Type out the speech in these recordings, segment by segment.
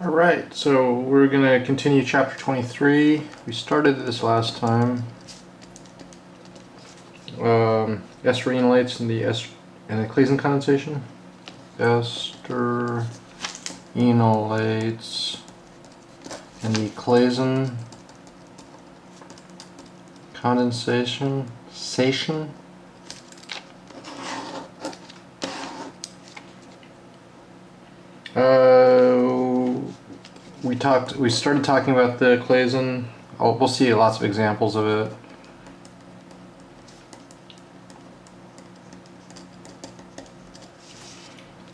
Alright, so we're going to continue chapter 23. We started this last time. Ester enolates and the Claisen condensation. Ester enolates and the Claisen condensation. We started talking about the Claisen. We'll see lots of examples of it.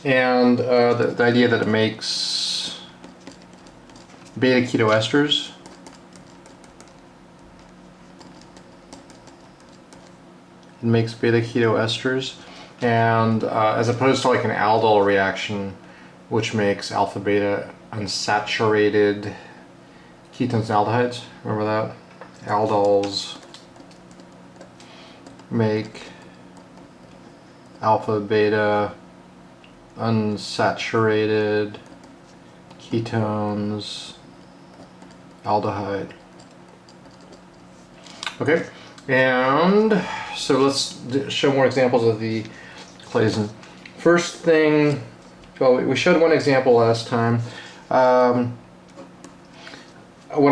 And the idea that it makes beta keto esters. It makes beta keto esters, and as opposed to like an aldol reaction, which makes alpha beta unsaturated ketones and aldehydes. Remember that? Aldols make alpha beta unsaturated ketones, aldehyde. Okay, and so let's show more examples of the Claisen. First thing, well, we showed one example last time. What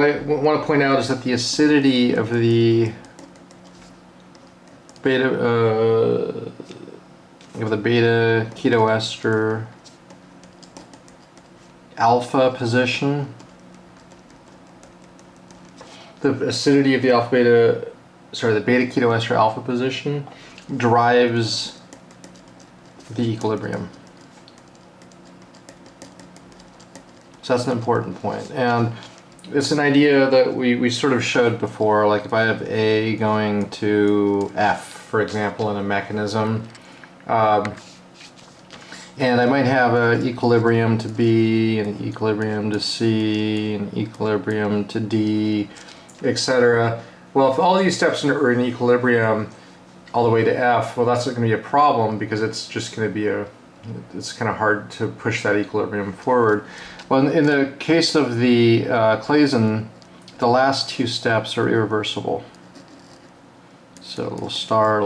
I want to point out is that the acidity of the beta keto ester alpha position, the acidity of the the beta keto ester alpha position drives the equilibrium. So that's an important point, and it's an idea that we sort of showed before. Like if I have A going to F, for example, in a mechanism, and I might have an equilibrium to B, an equilibrium to C, an equilibrium to D, etc. Well, if all these steps are in equilibrium all the way to F, well, that's going to be a problem because it's just going to be it's kind of hard to push that equilibrium forward. Well, in the case of the Claisen, the last two steps are irreversible. So little star,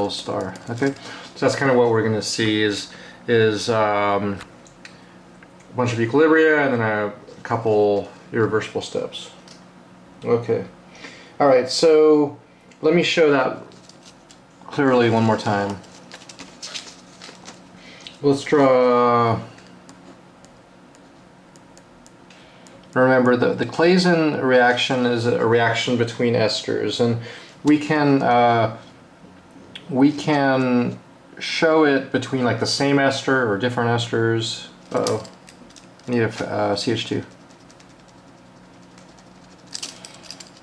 okay? So that's kind of what we're going to see is a bunch of equilibria and then a couple irreversible steps. Okay. All right, so let me show that clearly one more time. Let's draw. Remember, the Claisen reaction is a reaction between esters, and we can show it between like the same ester or different esters. Uh-oh, I need a CH2.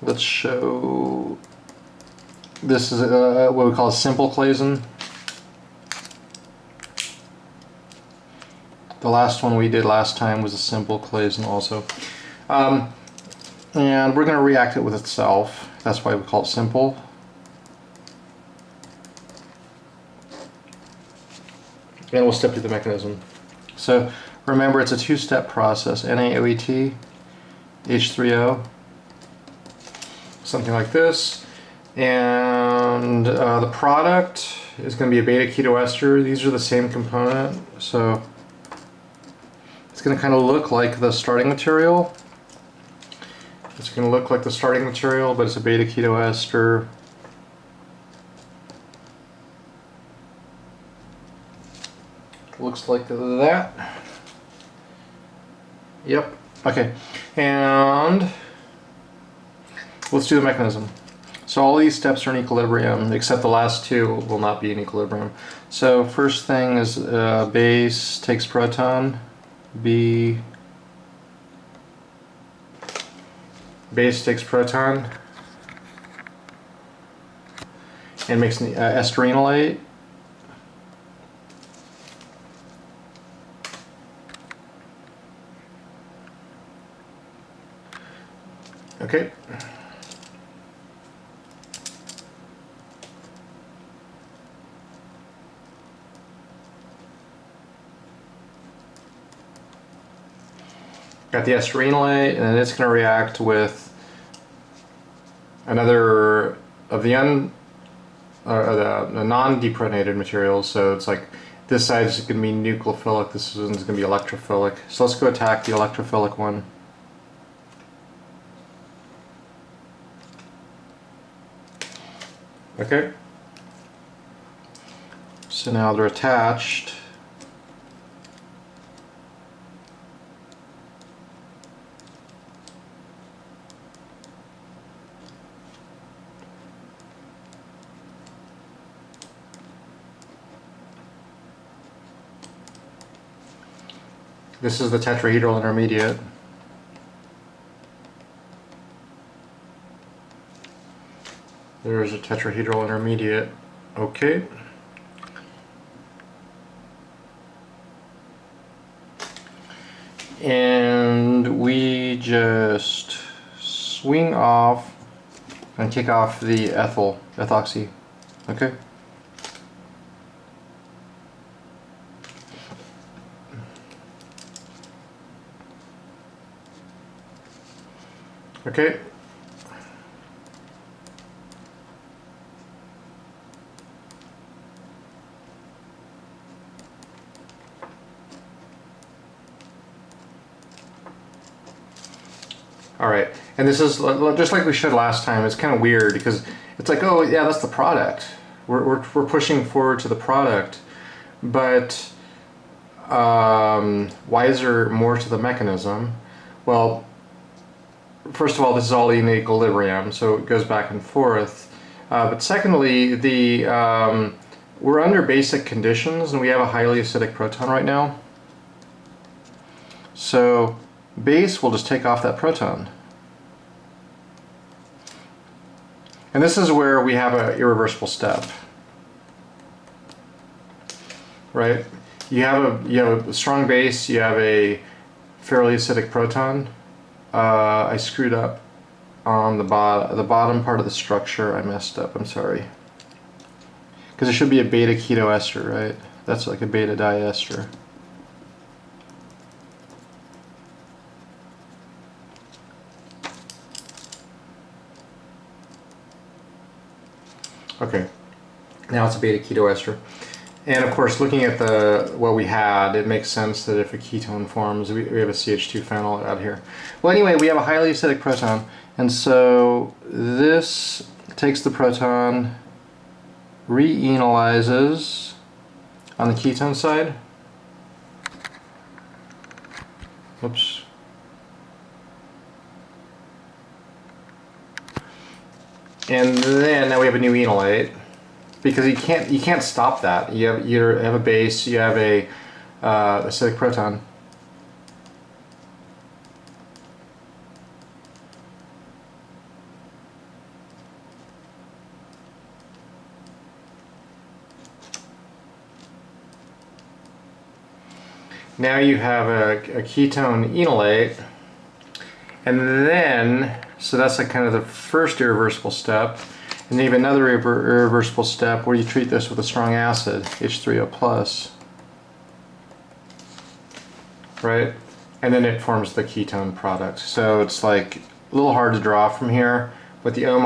Let's show. This is what we call a simple Claisen. The last one we did last time was a simple Claisen also. And we're going to react it with itself. That's why we call it simple. And we'll step through the mechanism. So remember, it's a two-step process. NaOET, H3O, something like this. And the product is going to be a beta keto ester. These are the same component. So it's going to kind of look like the starting material. It's going to look like the starting material, but it's a beta keto ester. Looks like that. Yep. Okay. And let's do the mechanism. So all these steps are in equilibrium, except the last two will not be in equilibrium. So first thing is base takes proton. B. Base takes proton and makes an ester enolate. Okay. Got the ester enolate, and then it's going to react with another of the non-deprotonated materials. So it's like this side is going to be nucleophilic, this one's going to be electrophilic. So let's go attack the electrophilic one. Okay. So now they're attached. This is the Tetrahedral Intermediate. There's a Tetrahedral Intermediate. Okay. And we just swing off and kick off the ethoxy. Okay. Okay. All right, and this is just like we showed last time. It's kind of weird because it's like, oh yeah, that's the product. We're pushing forward to the product, but why is there more to the mechanism? Well, first of all, this is all in equilibrium, so it goes back and forth. But secondly, we're under basic conditions, and we have a highly acidic proton right now. So base will just take off that proton. And this is where we have an irreversible step. Right? You have a strong base, you have a fairly acidic proton. I screwed up on the bottom part of the structure. I messed up, I'm sorry. Because it should be a beta keto ester, right? That's like a beta diester. Okay, now it's a beta keto ester. And of course, looking at what we had, it makes sense that if a ketone forms, we have a CH2 phenyl out here. Well, anyway, we have a highly acidic proton, and so this takes the proton, re-enolizes on the ketone side. Whoops. And then now we have a new enolate. Because you can't stop that. You have a base, you have a acidic proton. Now you have a ketone enolate, and then so that's like kind of the first irreversible step. And then you have another irreversible step where you treat this with a strong acid, H3O+, right? And then it forms the ketone product. So it's like a little hard to draw from here, but the O-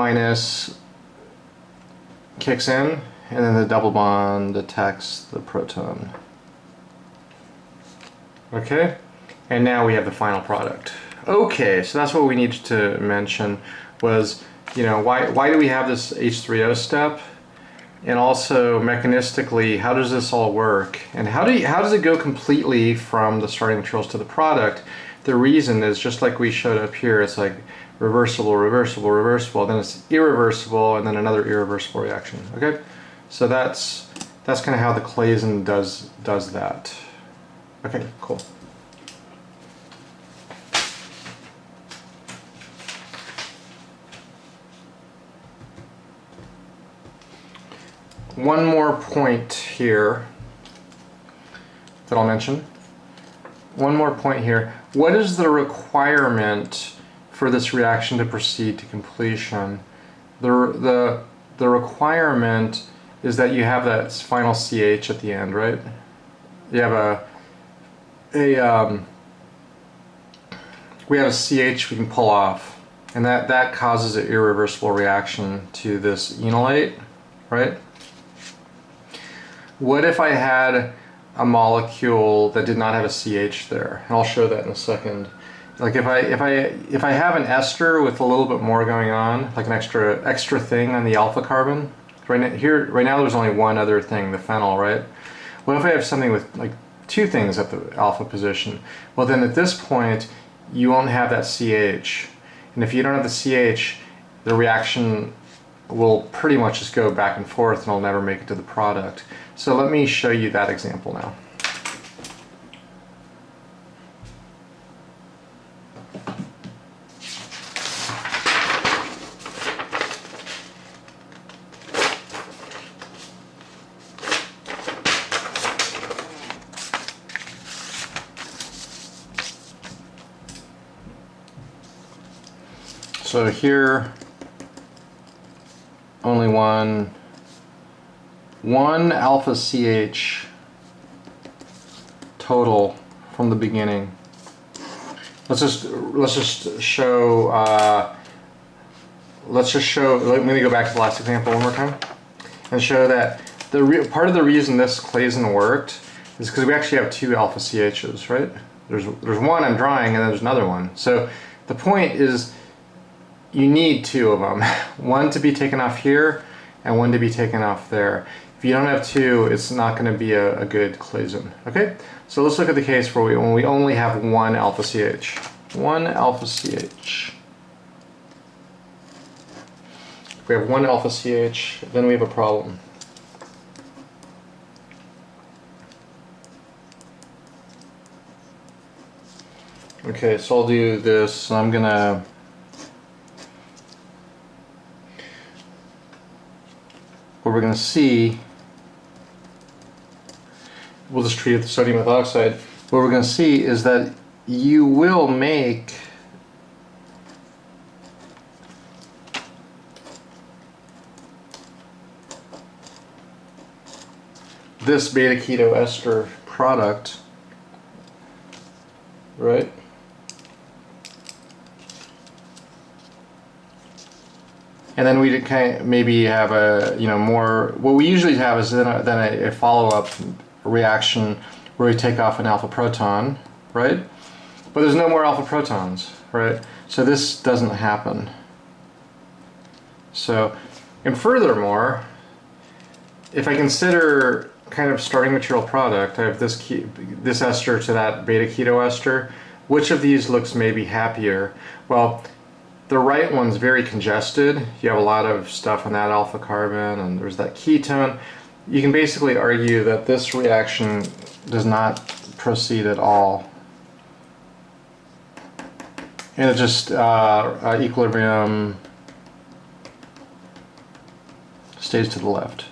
kicks in, and then the double bond attacks the proton. Okay, and now we have the final product. Okay, so that's what we needed to mention was, you know, why do we have this H3O step? And also mechanistically, how does this all work? And how does it go completely from the starting materials to the product? The reason is just like we showed up here, it's like reversible, reversible, reversible, then it's irreversible, and then another irreversible reaction. Okay? So that's kind of how the Claisen does that. Okay, cool. One more point here that I'll mention. One more point here. What is the requirement for this reaction to proceed to completion? The requirement is that you have that final CH at the end, right? You have we have a CH we can pull off, and that causes an irreversible reaction to this enolate, right? What if I had a molecule that did not have a CH there? And I'll show that in a second. Like if I have an ester with a little bit more going on, like an extra thing on the alpha carbon. Right now there's only one other thing, the phenyl, right? What if I have something with like two things at the alpha position? Well, then at this point you won't have that CH, and if you don't have the CH, the reaction will pretty much just go back and forth and it'll never make it to the product. So let me show you that example now. So here, only one alpha CH total from the beginning. Let's just show. Let me go back to the last example one more time and show that part of the reason this Claisen worked is because we actually have two alpha CHs, right? There's one I'm drawing and then there's another one. So the point is, you need two of them, one to be taken off here and one to be taken off there. If you don't have two, it's not going to be a good Claisen. Okay, so let's look at the case where when we only have one alpha CH. One alpha CH. If we have one alpha CH, then we have a problem. Okay, so I'll do this. I'm gonna what we're going to see, we'll just treat it with sodium methoxide. What we're going to see is that you will make this beta keto ester product, right? And then we kind of maybe have a, more, what we usually have is then a follow-up reaction where we take off an alpha proton, right? But there's no more alpha protons, right? So this doesn't happen. So, and furthermore, if I consider kind of starting material product, I have this ester to that beta keto ester. Which of these looks maybe happier? Well, the right one's very congested. You have a lot of stuff on that alpha carbon, and there's that ketone. You can basically argue that this reaction does not proceed at all. And it just, equilibrium stays to the left.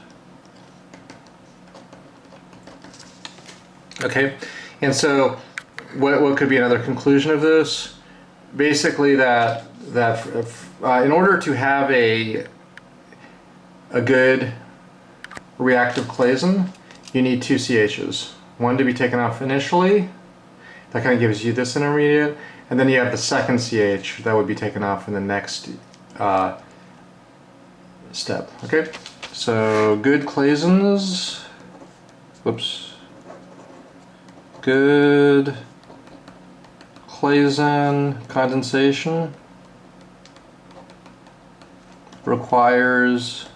Okay, and so what could be another conclusion of this? Basically that in order to have a good reactive Claisen, you need two CHs. One to be taken off initially, that kind of gives you this intermediate, and then you have the second CH that would be taken off in the next step. Okay, so good Claisens, whoops, good Claisen condensation requires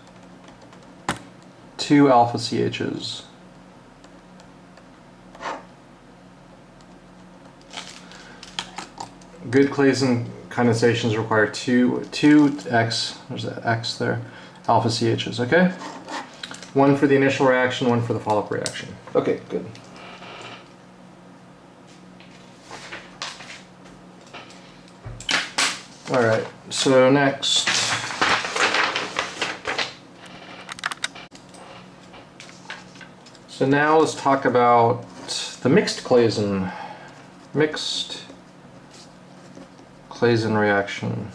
two alpha CHs. Good Claisen condensations require two X, there's that X there, alpha CHs, okay? One for the initial reaction, one for the follow-up reaction. Okay, good. All right, so next. So now let's talk about the mixed Claisen. Mixed Claisen reaction.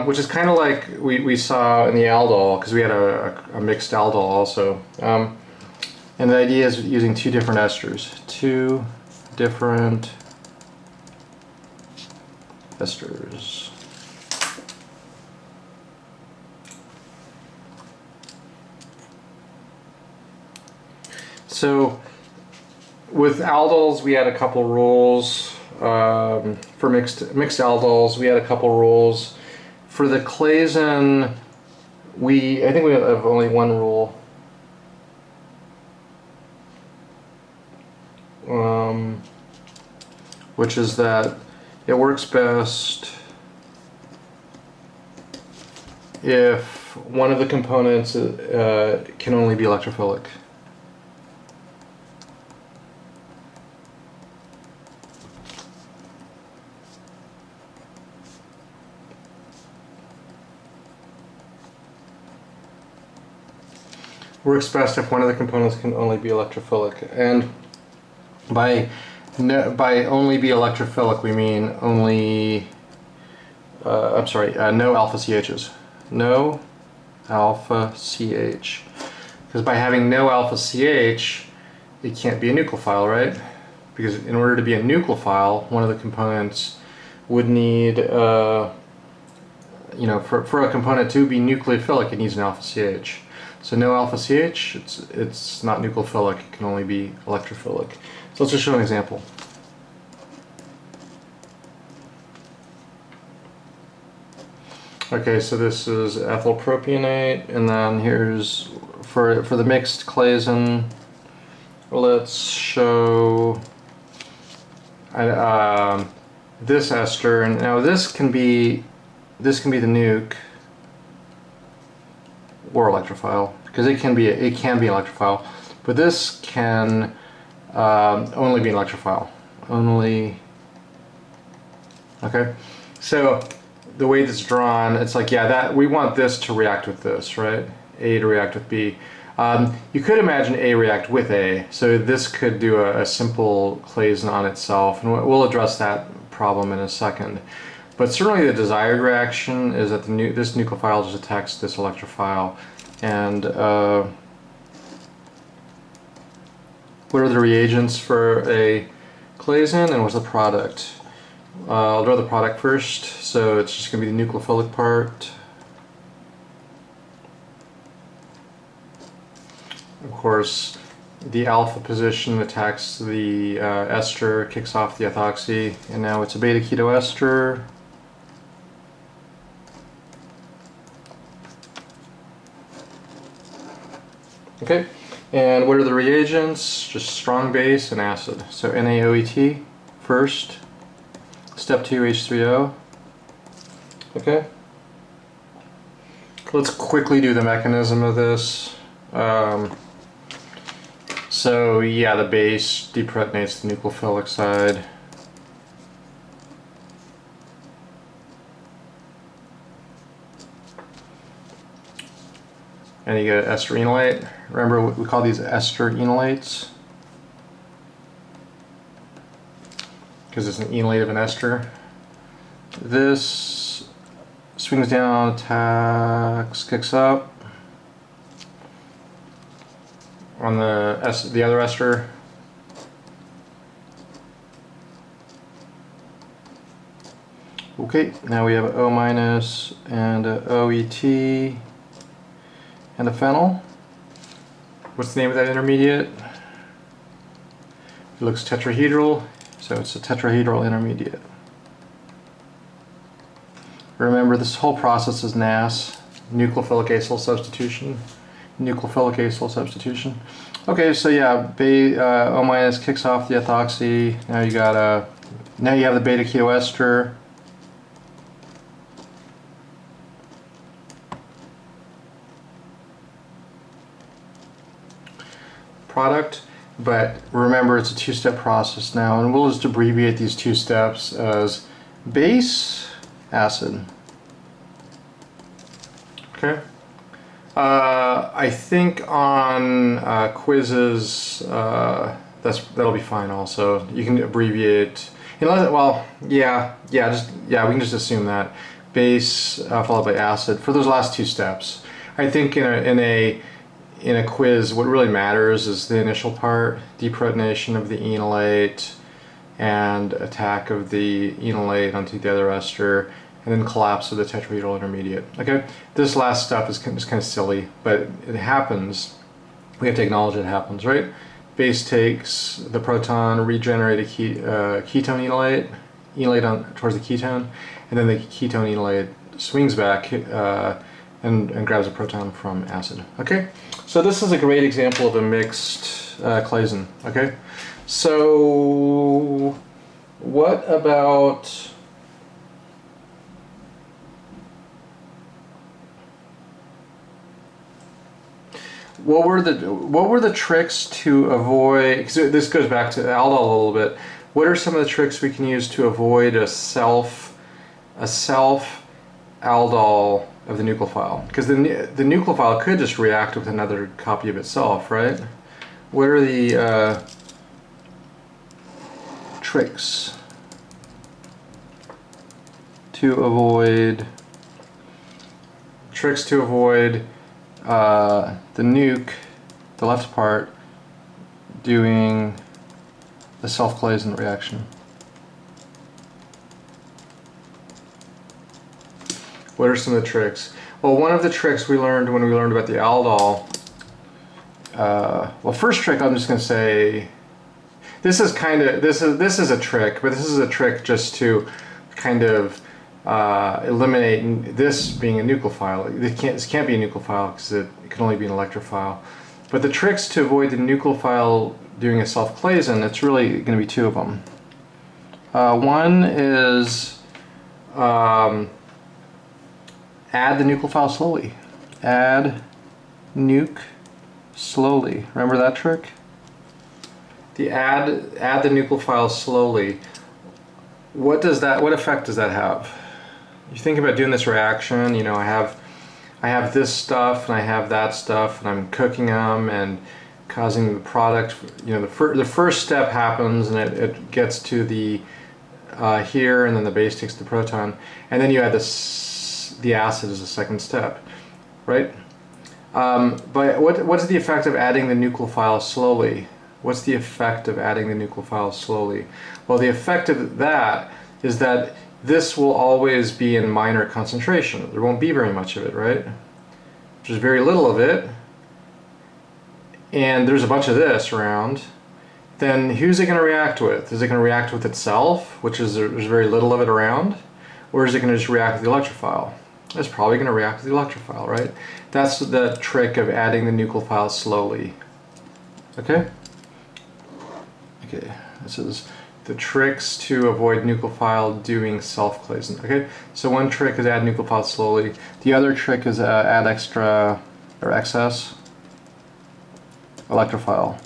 Which is kind of like we saw in the aldol, because we had a mixed aldol also. And the idea is using two different esters. Two different esters. So with aldyls, we had a couple rules. For mixed aldyls, we had a couple rules. For the Claisen, I think we have only one rule. Which is that it works best if one of the components can only be electrophilic. Works best if one of the components can only be electrophilic. And by only be electrophilic, we mean only, no alpha CHs. No alpha CH. Because by having no alpha CH, it can't be a nucleophile, right? Because in order to be a nucleophile, one of the components would need, for a component to be nucleophilic, it needs an alpha CH. So no alpha CH, it's not nucleophilic, it can only be electrophilic. So let's just show an example. Okay, so this is ethyl propionate, and then here's, for the mixed Claisen, let's show this ester, and now this can be the nuke or electrophile, because it can be electrophile, but this can only be an electrophile. Okay, so the way this is drawn, it's like, yeah, that we want this to react with this, right? A to react with B. You could imagine A react with A, so this could do a simple Claisen on itself, and we'll address that problem in a second. But certainly the desired reaction is that this nucleophile just attacks this electrophile. And what are the reagents for a Claisen, and what's the product? I'll draw the product first, so it's just going to be the nucleophilic part. Of course, the alpha position attacks the ester, kicks off the ethoxy, and now it's a beta keto ester. Okay, and what are the reagents? Just strong base and acid. So NaOET first, step 2 H3O. Okay, let's quickly do the mechanism of this. So yeah, the base deprotonates the nucleophilic side. And you get ester enolate. Remember, we call these ester enolates because it's an enolate of an ester. This swings down, attacks, kicks up on the other ester. Okay, now we have an O minus and a OET. And a phenyl. What's the name of that intermediate? It looks tetrahedral, so it's a tetrahedral intermediate. Remember, this whole process is NAS, nucleophilic acyl substitution. Nucleophilic acyl substitution. Okay, so yeah, O minus kicks off the ethoxy. Now you have the beta keto ester. Product, but remember it's a two-step process now, and we'll just abbreviate these two steps as base acid. Okay. I think on quizzes that'll be fine. Also, you can abbreviate. Unless, well, we can just assume that base followed by acid for those last two steps. I think in a quiz, what really matters is the initial part, deprotonation of the enolate, and attack of the enolate onto the other ester, and then collapse of the tetrahedral intermediate. Okay, this last step is kind of silly, but it happens. We have to acknowledge it happens, right? Base takes the proton, regenerate a ketone enolate on towards the ketone, and then the ketone enolate swings back and grabs a proton from acid. Okay, so this is a great example of a mixed Claisen. Okay, so what about what were the tricks to avoid? Because this goes back to aldol a little bit. What are some of the tricks we can use to avoid a self aldol of the nucleophile? Because the nucleophile could just react with another copy of itself, right? What are the tricks to avoid the nuke, the left part, doing the self-Claisen reaction? What are some of the tricks? Well, one of the tricks we learned when we learned about the aldol, well, first trick I'm just going to say, this is a trick, but this is a trick just to kind of eliminate this being a nucleophile. This can't be a nucleophile because it can only be an electrophile. But the tricks to avoid the nucleophile doing a self-Claisen, it's really going to be two of them. One is add the nucleophile slowly. Add nuke slowly. Remember that trick? The add the nucleophile slowly. What effect does that have? You think about doing this reaction, you know, I have this stuff and I have that stuff and I'm cooking them and causing the product, you know, the first step happens and it gets to the here, and then the base takes the proton, and then you add the acid as a second step, right? But what's the effect of adding the nucleophile slowly? What's the effect of adding the nucleophile slowly? Well, the effect of that is that this will always be in minor concentration. There won't be very much of it, right? There's very little of it, and there's a bunch of this around. Then who's it going to react with? Is it going to react with itself, which is there's very little of it around? Or is it going to just react with the electrophile? It's probably going to react with the electrophile, right? That's the trick of adding the nucleophile slowly. Okay? Okay, this is the tricks to avoid nucleophile doing self-Claisen. Okay, so one trick is add nucleophile slowly. The other trick is add extra or excess electrophile.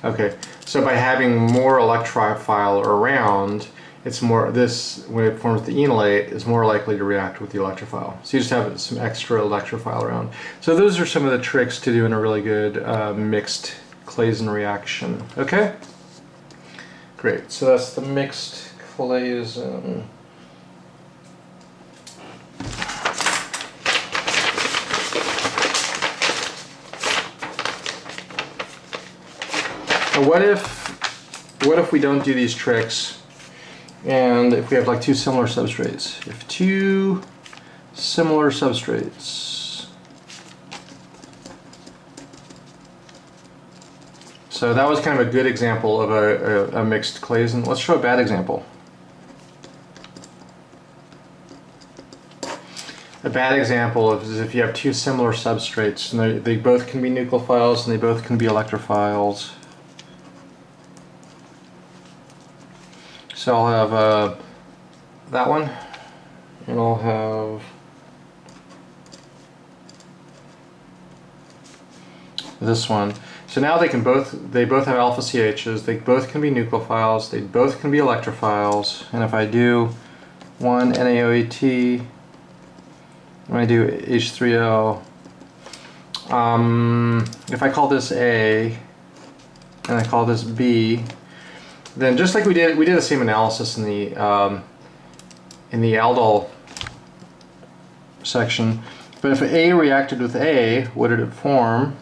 Okay, so by having more electrophile around, it's more, when it forms the enolate, is more likely to react with the electrophile. So you just have some extra electrophile around. So those are some of the tricks to doing a really good mixed Claisen reaction. Okay? Great, so that's the mixed Claisen. Now what if we don't do these tricks, and if we have like two similar substrates? If two similar substrates. So that was kind of a good example of a mixed Claisen. Let's show a bad example. A bad example is if you have two similar substrates, and they both can be nucleophiles and they both can be electrophiles. So I'll have that one, and I'll have this one. So now they both have alpha CHs, they both can be nucleophiles, they both can be electrophiles, and if I do one NaOH, when I do H3O, if I call this A and I call this B, then just like we did the same analysis in the aldol section. But if A reacted with A, what did it form?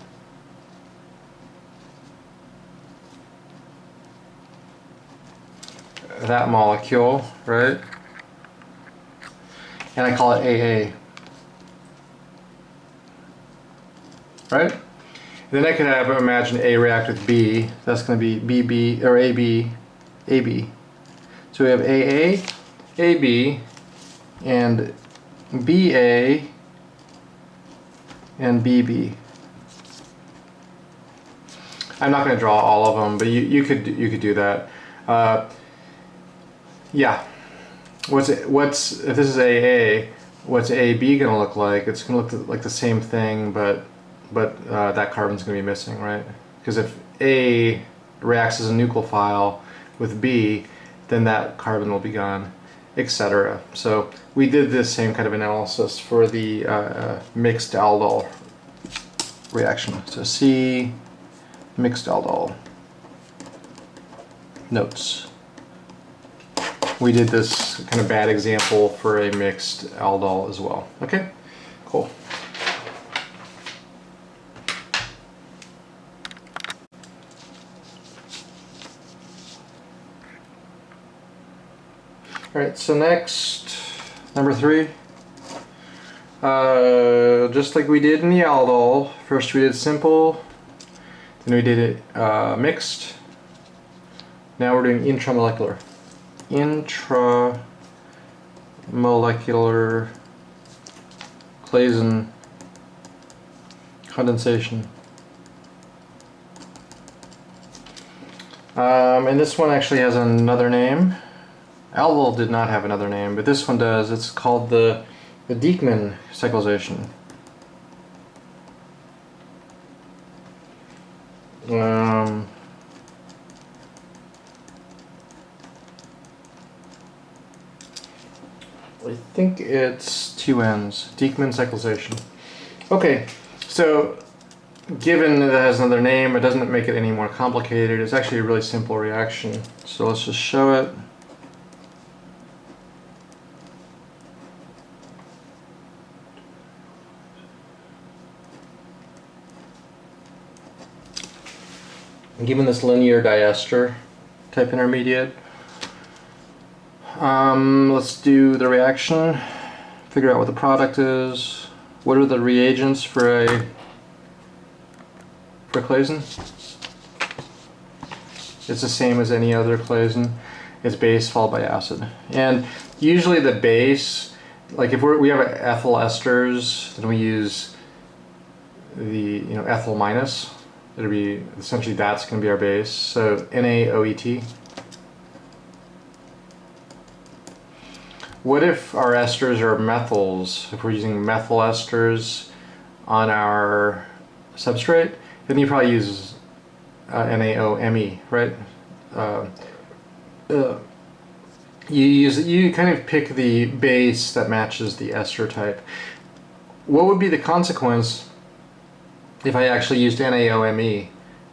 that molecule, right? And I call it AA, right? Then I could have, imagine A react with B. That's going to be BB, or AB, AB. So we have AA, AB, and BA, and BB. I'm not going to draw all of them, but you could do that. Yeah. What's if this is AA? What's AB going to look like? It's going to look like the same thing, but that carbon's going to be missing, right? Because if A reacts as a nucleophile with B, then that carbon will be gone, etc. So we did this same kind of analysis for the mixed aldol reaction. So C mixed aldol notes. We did this kind of bad example for a mixed aldol as well. Okay, cool. All right, so next, number 3. Just like we did in the aldol, first we did simple, then we did it mixed. Now we're doing intramolecular. Intramolecular Claisen condensation. And this one actually has another name. Aldol did not have another name, but this one does. It's called the Diekmann Cyclization. I think it's 2 N's. Diekmann Cyclization. Okay, so given that it has another name, it doesn't make it any more complicated. It's actually a really simple reaction. So let's just show it. Given this linear diester type intermediate, let's do the reaction, figure out what the product is. What are the reagents for Claisen? It's the same as any other Claisen. It's base followed by acid. And usually the base, like if we have ethyl esters, then we use the ethyl minus. It'll be essentially that's going to be our base. So NaOET. What if our esters are methyls? If we're using methyl esters on our substrate, then you probably use NaOMe, right? You kind of pick the base that matches the ester type. What would be the consequence if I actually used NaOMe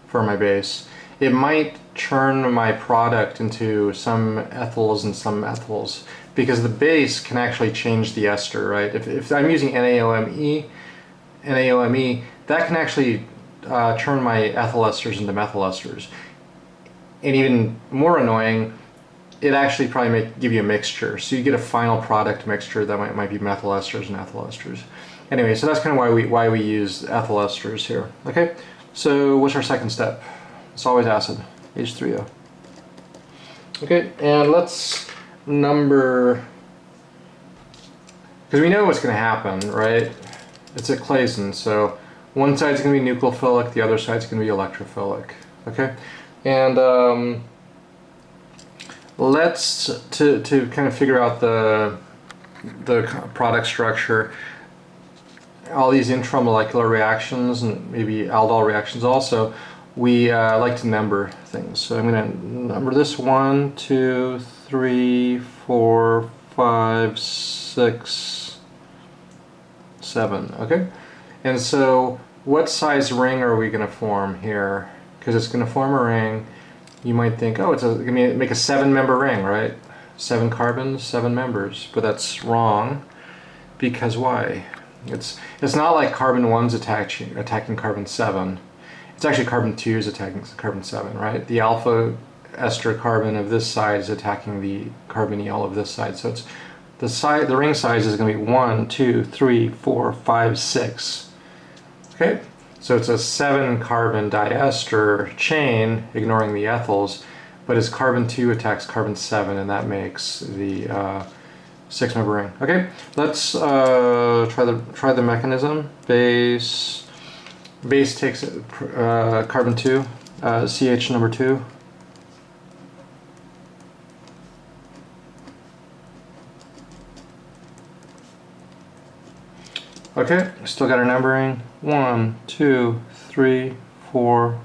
for my base? It might turn my product into some ethyls and some methyls, because the base can actually change the ester, right? If I'm using NaOMe, that can actually turn my ethyl esters into methyl esters. And even more annoying, it actually probably may give you a mixture. So you get a final product mixture that might be methyl esters and ethyl esters. Anyway, so that's kind of why we use ethyl esters here. Okay, so what's our second step? It's always acid, H3O. Okay, and let's number, because we know what's going to happen, right? It's a Claisen, so one side's going to be nucleophilic, the other side's going to be electrophilic. Okay, and let's to kind of figure out the product structure. All these intramolecular reactions and maybe aldol reactions also, we like to number things. So I'm going to number this 1, 2, 3, 4, 5, 6, 7. Okay, and so what size ring are we going to form here? Because it's going to form a ring. You might think, oh, it's going to make a 7-member ring, right? 7 carbons, 7 members, but that's wrong. Because why? It's not like carbon 1's attacking carbon 7. It's actually carbon 2 is attacking carbon 7, right? The alpha ester carbon of this side is attacking the carbonyl of this side. So it's the ring size is going to be 1, 2, 3, 4, 5, 6. Okay, so it's a 7-carbon diester chain, ignoring the ethyls, but as carbon 2 attacks carbon 7, and that makes the 6-member ring. Okay, let's try the mechanism. Base takes carbon 2, CH number 2. Okay, still got our numbering. 1, 2, 3, 4,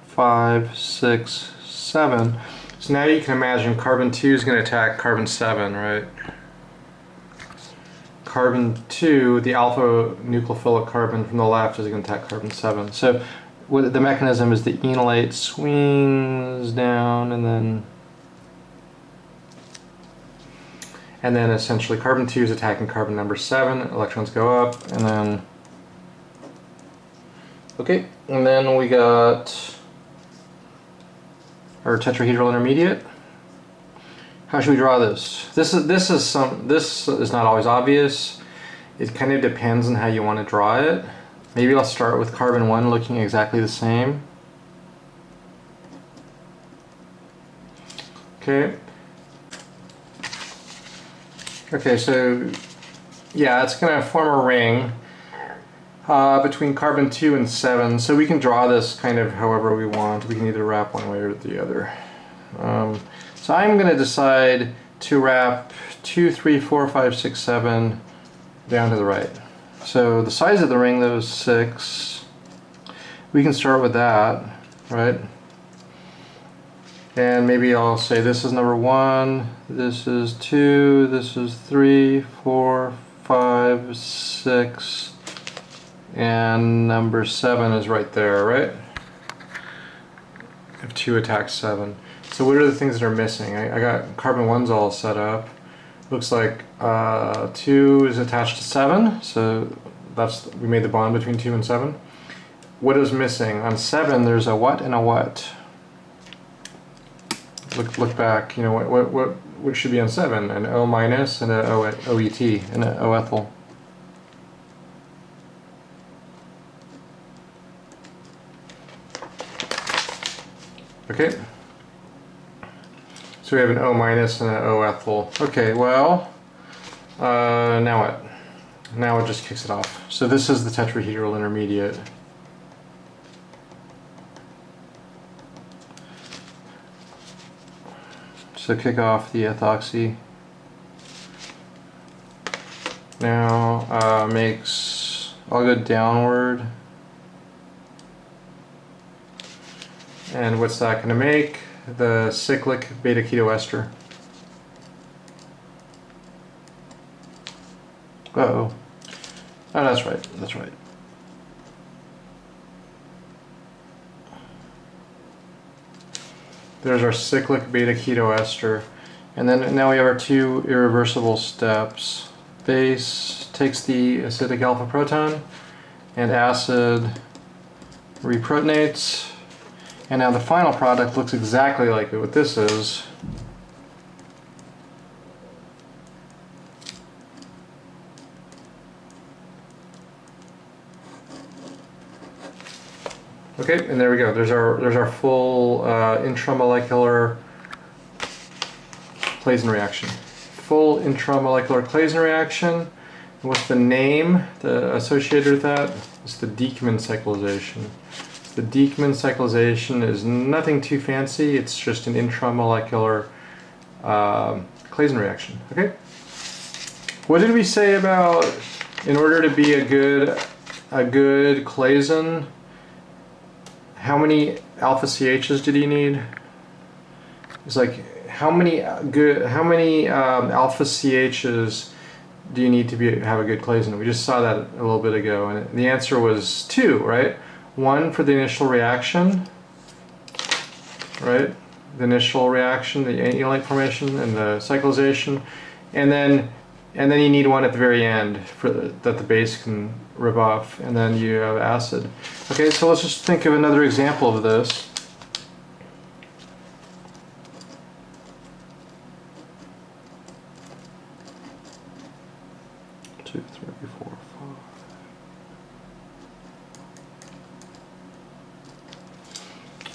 5, 6, 7. So now you can imagine carbon 2 is going to attack carbon 7, right? Carbon 2, the alpha nucleophilic carbon from the left, is going to attack carbon 7. So what the mechanism is, the enolate swings down and then essentially carbon 2 is attacking carbon number 7, electrons go up, and then, okay, and then we got our tetrahedral intermediate. How should we draw this? This is not always obvious. It kind of depends on how you want to draw it. Maybe I'll start with carbon 1 looking exactly the same. Okay. Okay, so yeah, it's going to form a ring between carbon 2 and 7. So we can draw this kind of however we want. We can either wrap one way or the other. So I'm going to decide to wrap 2, 3, 4, 5, 6, 7 down to the right. So the size of the ring, though, is 6. We can start with that, right? And maybe I'll say this is number 1, this is 2, this is 3, 4, 5, 6, and number 7 is right there, right? If 2 attacks 7. So what are the things that are missing? I got carbon 1's all set up. Looks like 2 is attached to 7, so we made the bond between 2 and 7. What is missing? On 7 there's a what and a what? Look back, you know, what should be on 7? An O minus and an OET and an O ethyl. Okay. So we have an O minus and an O ethyl. Okay, well, now what? Now it just kicks it off. So this is the tetrahedral intermediate. So kick off the ethoxy. Now I'll go downward. And what's that going to make? The cyclic beta keto ester. Uh-oh. Oh, that's right. That's right. There's our cyclic beta keto ester. And then now we have our 2 irreversible steps. Base takes the acidic alpha proton, and acid reprotonates. And now the final product looks exactly like what this is. Okay, and there we go. There's our full intramolecular Claisen reaction. Full intramolecular Claisen reaction. And what's the name associated with that? It's the Diekmann cyclization. The Diekmann cyclization is nothing too fancy. It's just an intramolecular Claisen reaction. Okay. What did we say about, in order to be a good Claisen, how many alpha CHs did you need? It's like how many alpha CHs do you need to have a good Claisen? We just saw that a little bit ago, and the answer was 2, right? 1 for the initial reaction, right? The initial reaction, the enolate formation, and the cyclization, and then you need 1 at the very end that the base can rip off, and then you have acid. Okay, so let's just think of another example of this.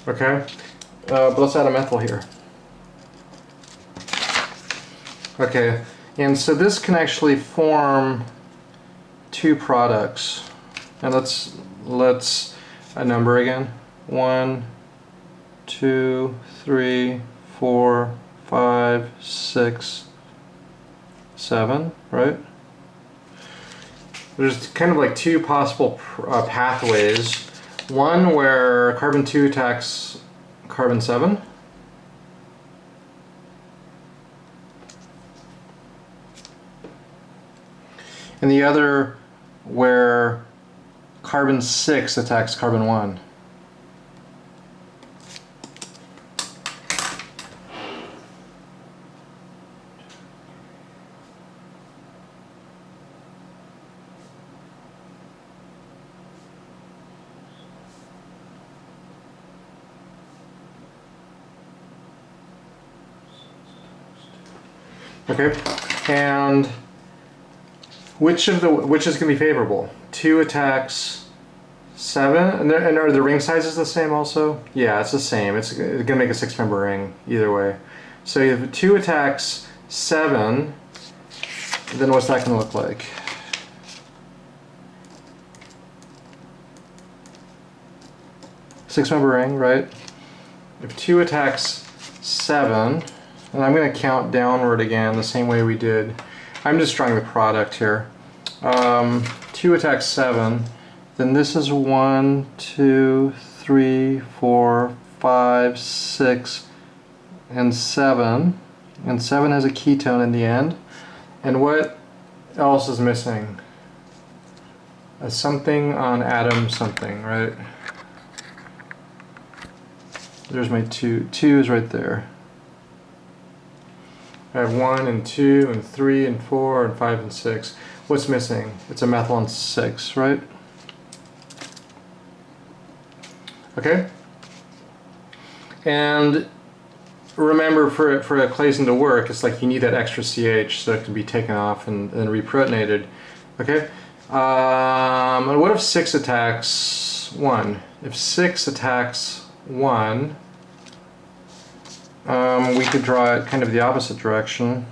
Okay, but let's add a methyl here. Okay, and so this can actually form two products. And let's a number again. 1, 2, 3, 4, 5, 6, 7, right? There's kind of like two possible pathways. One where carbon 2 attacks carbon 7. And the other where carbon 6 attacks carbon 1. Okay, and which is going to be favorable? 2 attacks 7, and are the ring sizes the same also? Yeah, it's the same. It's going to make a 6-member ring either way. So you have 2 attacks 7, then what's that going to look like? Six-member ring, right? If 2 attacks 7, and I'm going to count downward again the same way we did. I'm just drawing the product here. 2 attacks 7, then this is 1, 2, 3, 4, 5, 6, and 7. And 7 has a ketone in the end. And what else is missing? A something on atom something, right? There's my 2. 2 is right there. I have 1 and 2 and 3 and 4 and 5 and 6. What's missing? It's a methyl on 6, right? Okay. And remember, for a Claisen to work, it's like you need that extra CH so it can be taken off and reprotonated. Okay. And what if 6 attacks 1? If 6 attacks 1. We could draw it kind of the opposite direction.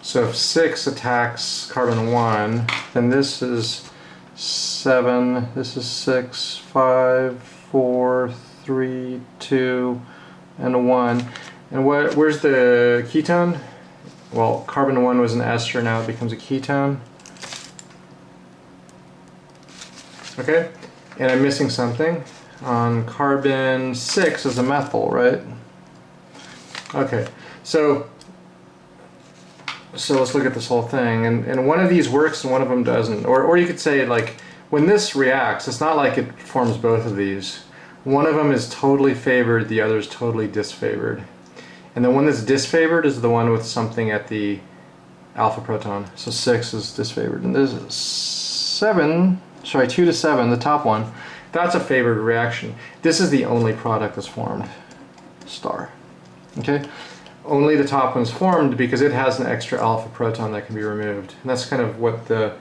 So if 6 attacks carbon 1, then this is 7, this is 6, 5, 4, 3, 2, and 1. And where's the ketone? Well, carbon 1 was an ester, now it becomes a ketone. Okay, and I'm missing something. On carbon 6 is a methyl, right? Okay, so let's look at this whole thing. And one of these works and one of them doesn't. Or you could say, like, when this reacts, it's not like it forms both of these. One of them is totally favored, the other is totally disfavored. And the one that's disfavored is the one with something at the alpha proton. So 6 is disfavored. And this is 7. Sorry, 2 to 7, the top one, that's a favored reaction. This is the only product that's formed, star. Okay, only the top one's formed because it has an extra alpha proton that can be removed, and that's kind of what that's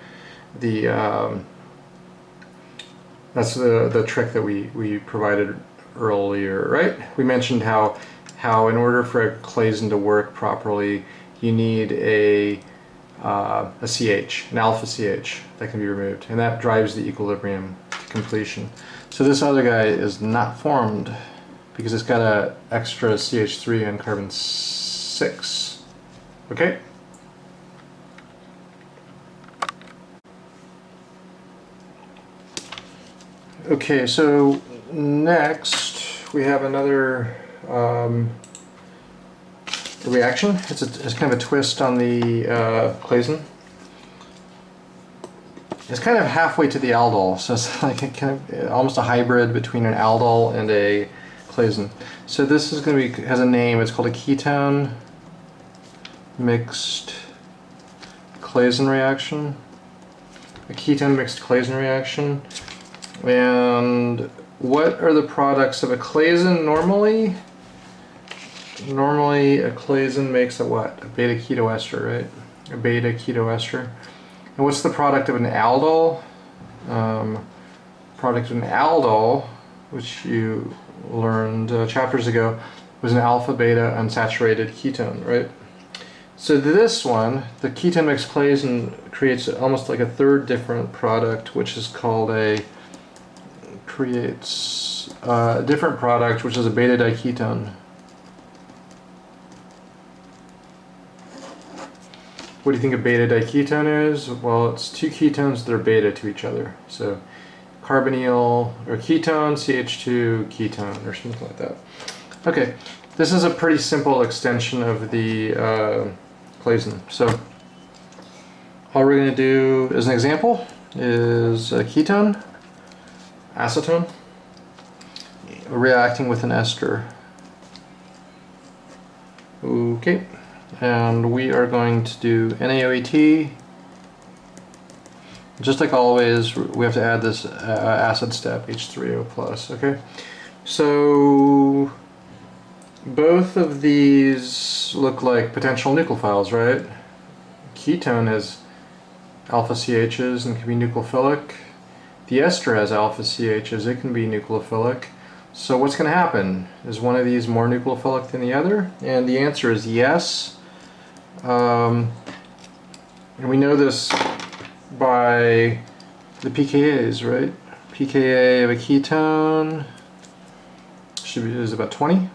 the trick that we provided earlier, right? We mentioned how in order for a Claisen to work properly, you need a CH, an alpha CH that can be removed, and that drives the equilibrium to completion. So this other guy is not formed because it's got an extra CH3 on carbon 6. Okay? Okay, so next we have another reaction. It's kind of a twist on the Claisen. It's kind of halfway to the aldol, so it's like almost a hybrid between an aldol and a Claisen. So this is going to be, has a name. It's called a ketone mixed Claisen reaction. A ketone mixed Claisen reaction. And what are the products of a Claisen normally? Normally a Claisen makes a what? A beta ketoester, right? A beta ketoester. And what's the product of an aldol? Product of an aldol, which you learned chapters ago, was an alpha-beta unsaturated ketone, right? So this one, the ketone mix Claisen, creates almost like a third different product, which is called creates a different product, which is a beta diketone. What do you think a beta diketone is? Well, it's two ketones that are beta to each other. So carbonyl or ketone, CH2 ketone, or something like that. Okay, this is a pretty simple extension of the Claisen. So all we're going to do as an example is a ketone, acetone, reacting with an ester. Okay, and we are going to do NaOET. Just like always, we have to add this acid step, H3O plus, okay? So both of these look like potential nucleophiles, right? Ketone has alpha CHs and can be nucleophilic. The ester has alpha CHs, it can be nucleophilic. So what's going to happen? Is one of these more nucleophilic than the other? And the answer is yes. And we know this by the pKa's, right? pKa of a ketone is about 20.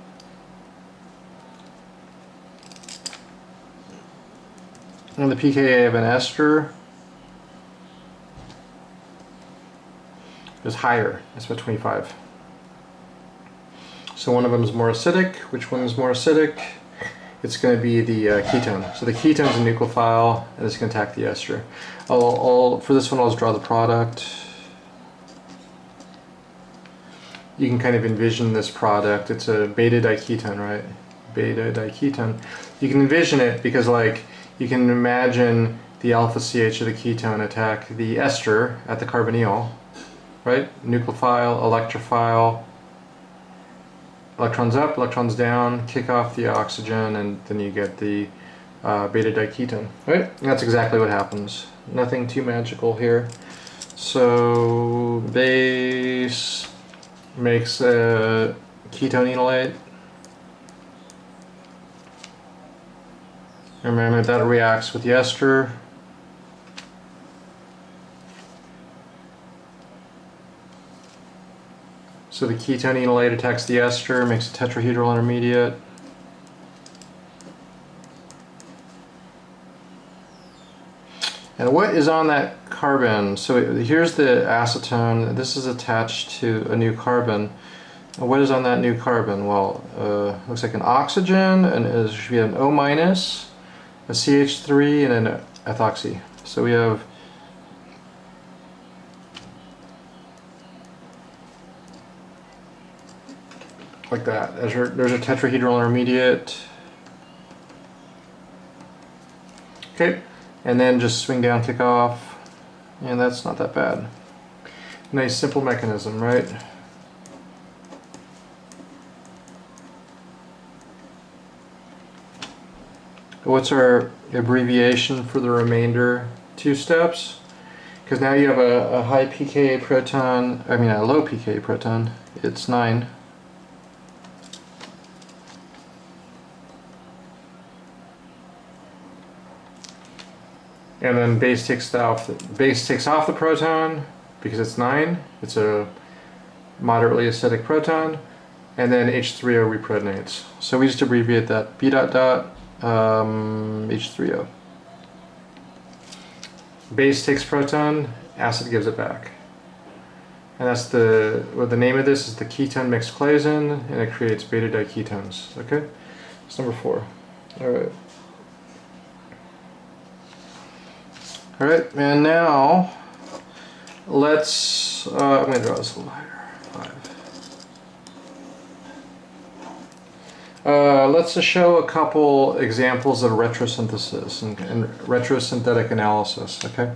And the pKa of an ester is higher. It's about 25. So one of them is more acidic. Which one is more acidic? It's going to be the ketone. So the ketone is a nucleophile, and it's going to attack the ester. For this one, I'll just draw the product. You can kind of envision this product. It's a beta diketone, right? Beta diketone. You can envision it because, like, you can imagine the alpha CH of the ketone attack the ester at the carbonyl, right? Nucleophile, electrophile. Electrons up, electrons down, kick off the oxygen, and then you get the beta diketone, right? And that's exactly what happens. Nothing too magical here. So base makes a ketone enolate. Remember that reacts with the ester. So the ketone enolate attacks the ester, makes a tetrahedral intermediate. And what is on that carbon? So here's the acetone. This is attached to a new carbon. What is on that new carbon? Well, looks like an oxygen, and it should be an O minus, a CH3, and an ethoxy. So we have like that. There's a tetrahedral intermediate. Okay, and then just swing down, kick off, and that's not that bad. Nice simple mechanism, right? What's our abbreviation for the remainder two steps? Because now you have a high pKa proton, a low pKa proton. It's 9. And then base takes off the proton because it's 9. It's a moderately acidic proton, and then H3O reprotonates. So we just abbreviate that B dot dot H3O. Base takes proton, acid gives it back, and that's the name of this is the ketone mix Claisen, and it creates beta diketones. Okay, it's number 4. All right. All right, and now let's, I'm going to draw this a little higher, 5. Let's just show a couple examples of retrosynthesis and retrosynthetic analysis, okay?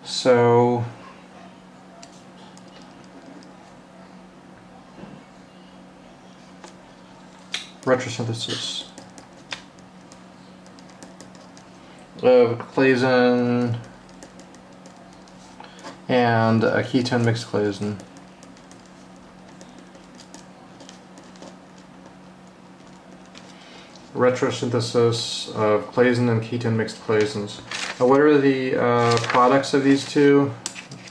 So, retrosynthesis of Claisen and a ketone mixed Claisen. Retrosynthesis of Claisen and ketone mixed Claisens. What are the products of these two?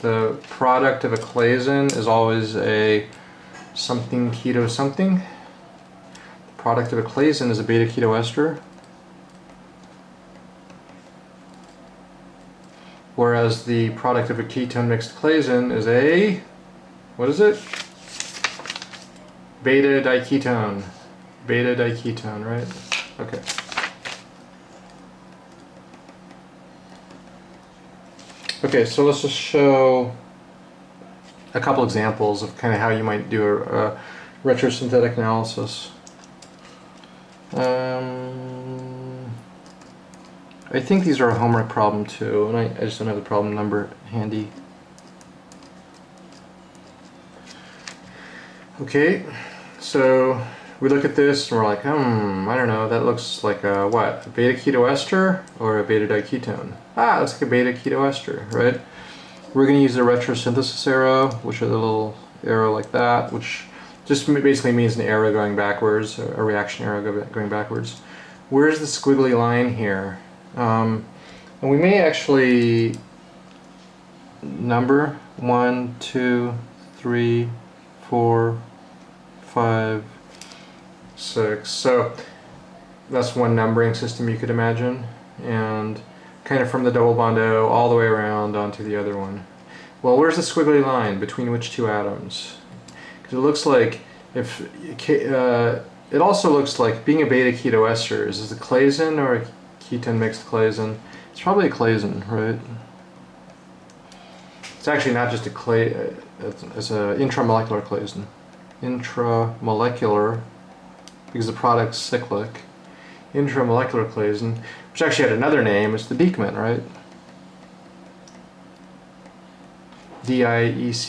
The product of a Claisen is always a something keto something. The product of a Claisen is a beta keto ester. Whereas the product of a ketone mixed Claisen is a, what is it? Beta Diketone. Beta Diketone, right? Okay. Okay, so let's just show a couple examples of kind of how you might do a retrosynthetic analysis. I think these are a homework problem too, and I just don't have the problem number handy. Okay, so we look at this and we're like, I don't know, that looks like a what? A beta keto ester or a beta diketone? Ah, it looks like a beta keto ester, right? We're going to use the retrosynthesis arrow, which are the little arrow like that, which just basically means an arrow going backwards, a reaction arrow going backwards. Where's the squiggly line here? And we may actually number 1, 2, 3, 4, 5, 6. So that's one numbering system you could imagine, and kind of from the double bond O all the way around onto the other one. Well, where's the squiggly line between which two atoms? Because it looks like if it also looks like being a beta keto ester, is this a Claisen or a ketone mixed Claisen? It's probably a Claisen, right? It's actually not just a it's an intramolecular Claisen. Intramolecular, because the product's cyclic. Intramolecular Claisen, which actually had another name, it's the Diekmann, right? Diekmann.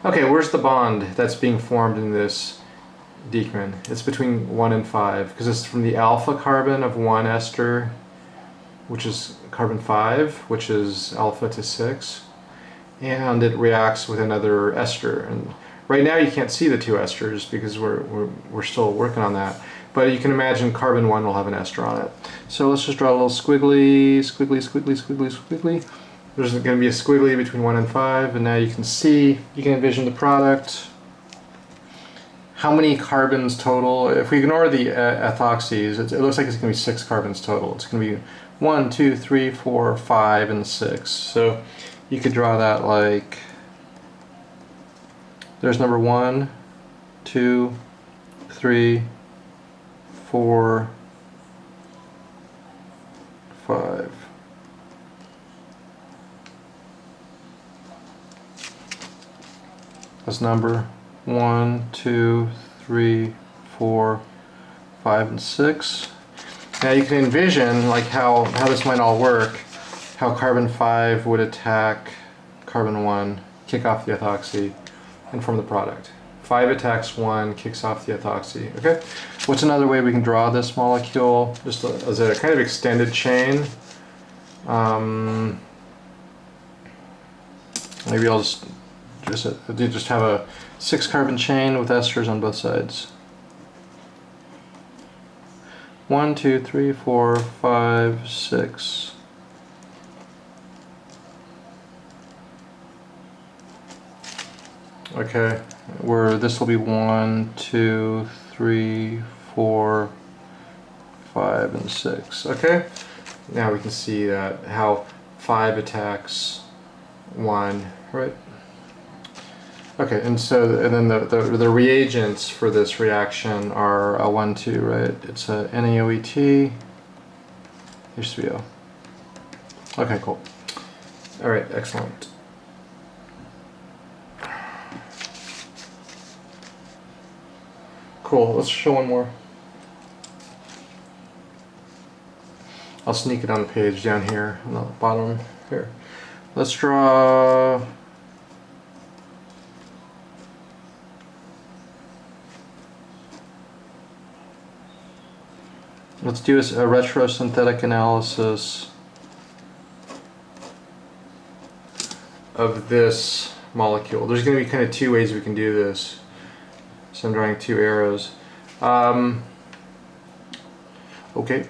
Okay, where's the bond that's being formed in this Diekmann? It's between 1 and 5, because it's from the alpha carbon of one ester, which is carbon 5, which is alpha to 6, and it reacts with another ester. And right now you can't see the two esters because we're still working on that. But you can imagine carbon 1 will have an ester on it. So let's just draw a little squiggly, squiggly, squiggly, squiggly, squiggly. There's going to be a squiggly between 1 and 5, and now you can see, you can envision the product. How many carbons total? If we ignore the ethoxys, it looks like it's going to be 6 carbons total. It's going to be 1, 2, 3, 4, 5, and 6. So you could draw that like, there's number 1, 2, 3, 4, 5. That's number 1, 2, 3, 4, 5, and 6. Now you can envision like how this might all work. How carbon 5 would attack carbon 1, kick off the ethoxy, and form the product. 5 attacks 1, kicks off the ethoxy. Okay. What's another way we can draw this molecule? Just as a kind of extended chain. Maybe I'll just have a 6 carbon chain with esters on both sides. 1, 2, 3, 4, 5, 6. Okay, where this will be 1, 2, 3, 4, 5, and 6. Okay, now we can see that how 5 attacks 1, right? Okay, and then the reagents for this reaction are a 1, 2, right? It's a NaOET, H3O. Okay, cool. All right, excellent. Cool, let's show one more. I'll sneak it on the page down here on the bottom here. Let's draw let's do a retrosynthetic analysis of this molecule. There's going to be kind of two ways we can do this. So I'm drawing two arrows. Okay.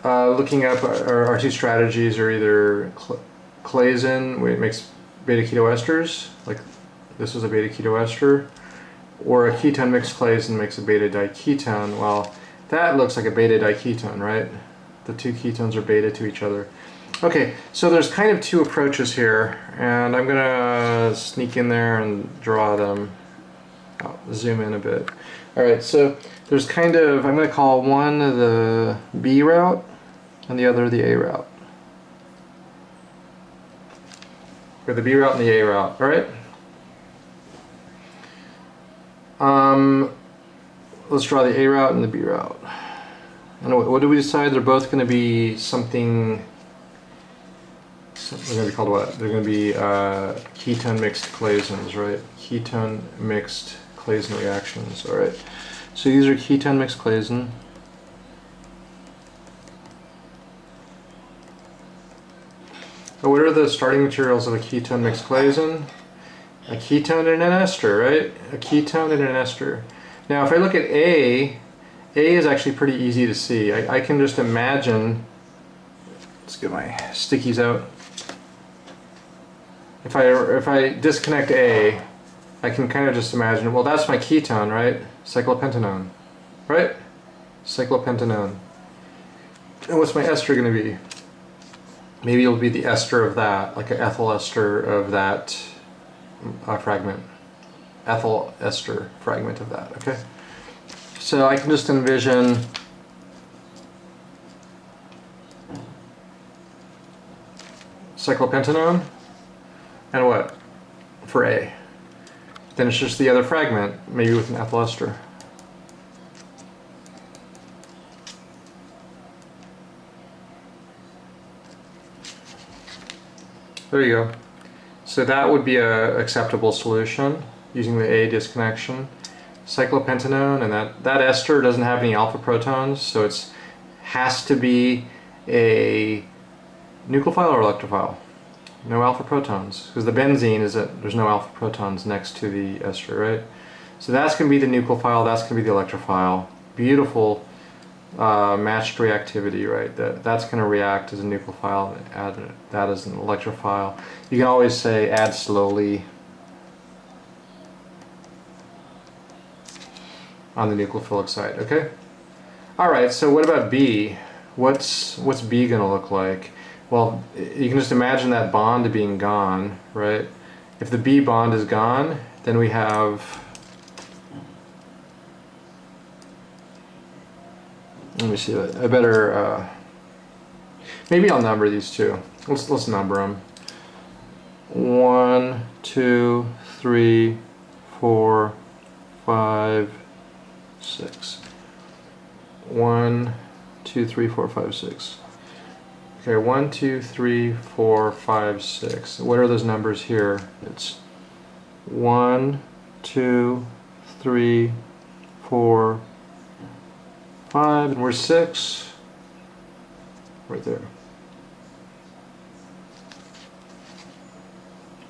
Looking up our two strategies are either Claisen, where it makes beta ketoesters, like this is a beta ketoester, or a ketone mixed Claisen makes a beta diketone. Well, that looks like a beta diketone, right? The two ketones are beta to each other. Okay, so there's kind of two approaches here, and I'm gonna sneak in there and draw them. I'll zoom in a bit. Alright, so there's kind of, I'm gonna call one the B route and the other the A route. Or the B route and the A route, alright? Let's draw the A route and the B route. And what do we decide? They're both going to be something. They're going to be called what? They're going to be ketone mixed Claisens, right? Ketone mixed Claisen reactions. All right. So these are ketone mixed Claisen. What are the starting materials of a ketone mixed Claisen? A ketone and an ester, right? A ketone and an ester. Now, if I look at A is actually pretty easy to see. I can just imagine. Let's get my stickies out. If I disconnect A, I can kind of just imagine. Well, that's my ketone, right? Cyclopentanone, right? Cyclopentanone. And what's my ester going to be? Maybe it'll be the ester of that, like an ethyl ester of that fragment. Ethyl ester fragment of that, okay? So I can just envision cyclopentanone and what? For A. Then it's just the other fragment, maybe with an ethyl ester. There you go. So that would be an acceptable solution using the A disconnection. Cyclopentanone, and that ester doesn't have any alpha protons, so it has to be a nucleophile or electrophile. No alpha protons, because the benzene is that there's no alpha protons next to the ester, right? So that's going to be the nucleophile, that's going to be the electrophile. Beautiful matched reactivity, right? That's going to react as a nucleophile and add that as an electrophile. You can always say add slowly on the nucleophilic side, okay? Alright, so what about B? What's B going to look like? Well, you can just imagine that bond being gone, right? If the B bond is gone, then we have, let me see, I better, maybe I'll number these two. Let's number them. 1, 2, 3, 4, 5, 6. 1, 2, 3, 4, 5, 6. Okay, 1, 2, 3, 4, 5, 6. What are those numbers here? It's 1, 2, 3, 4, 5, and we're 6. Right there.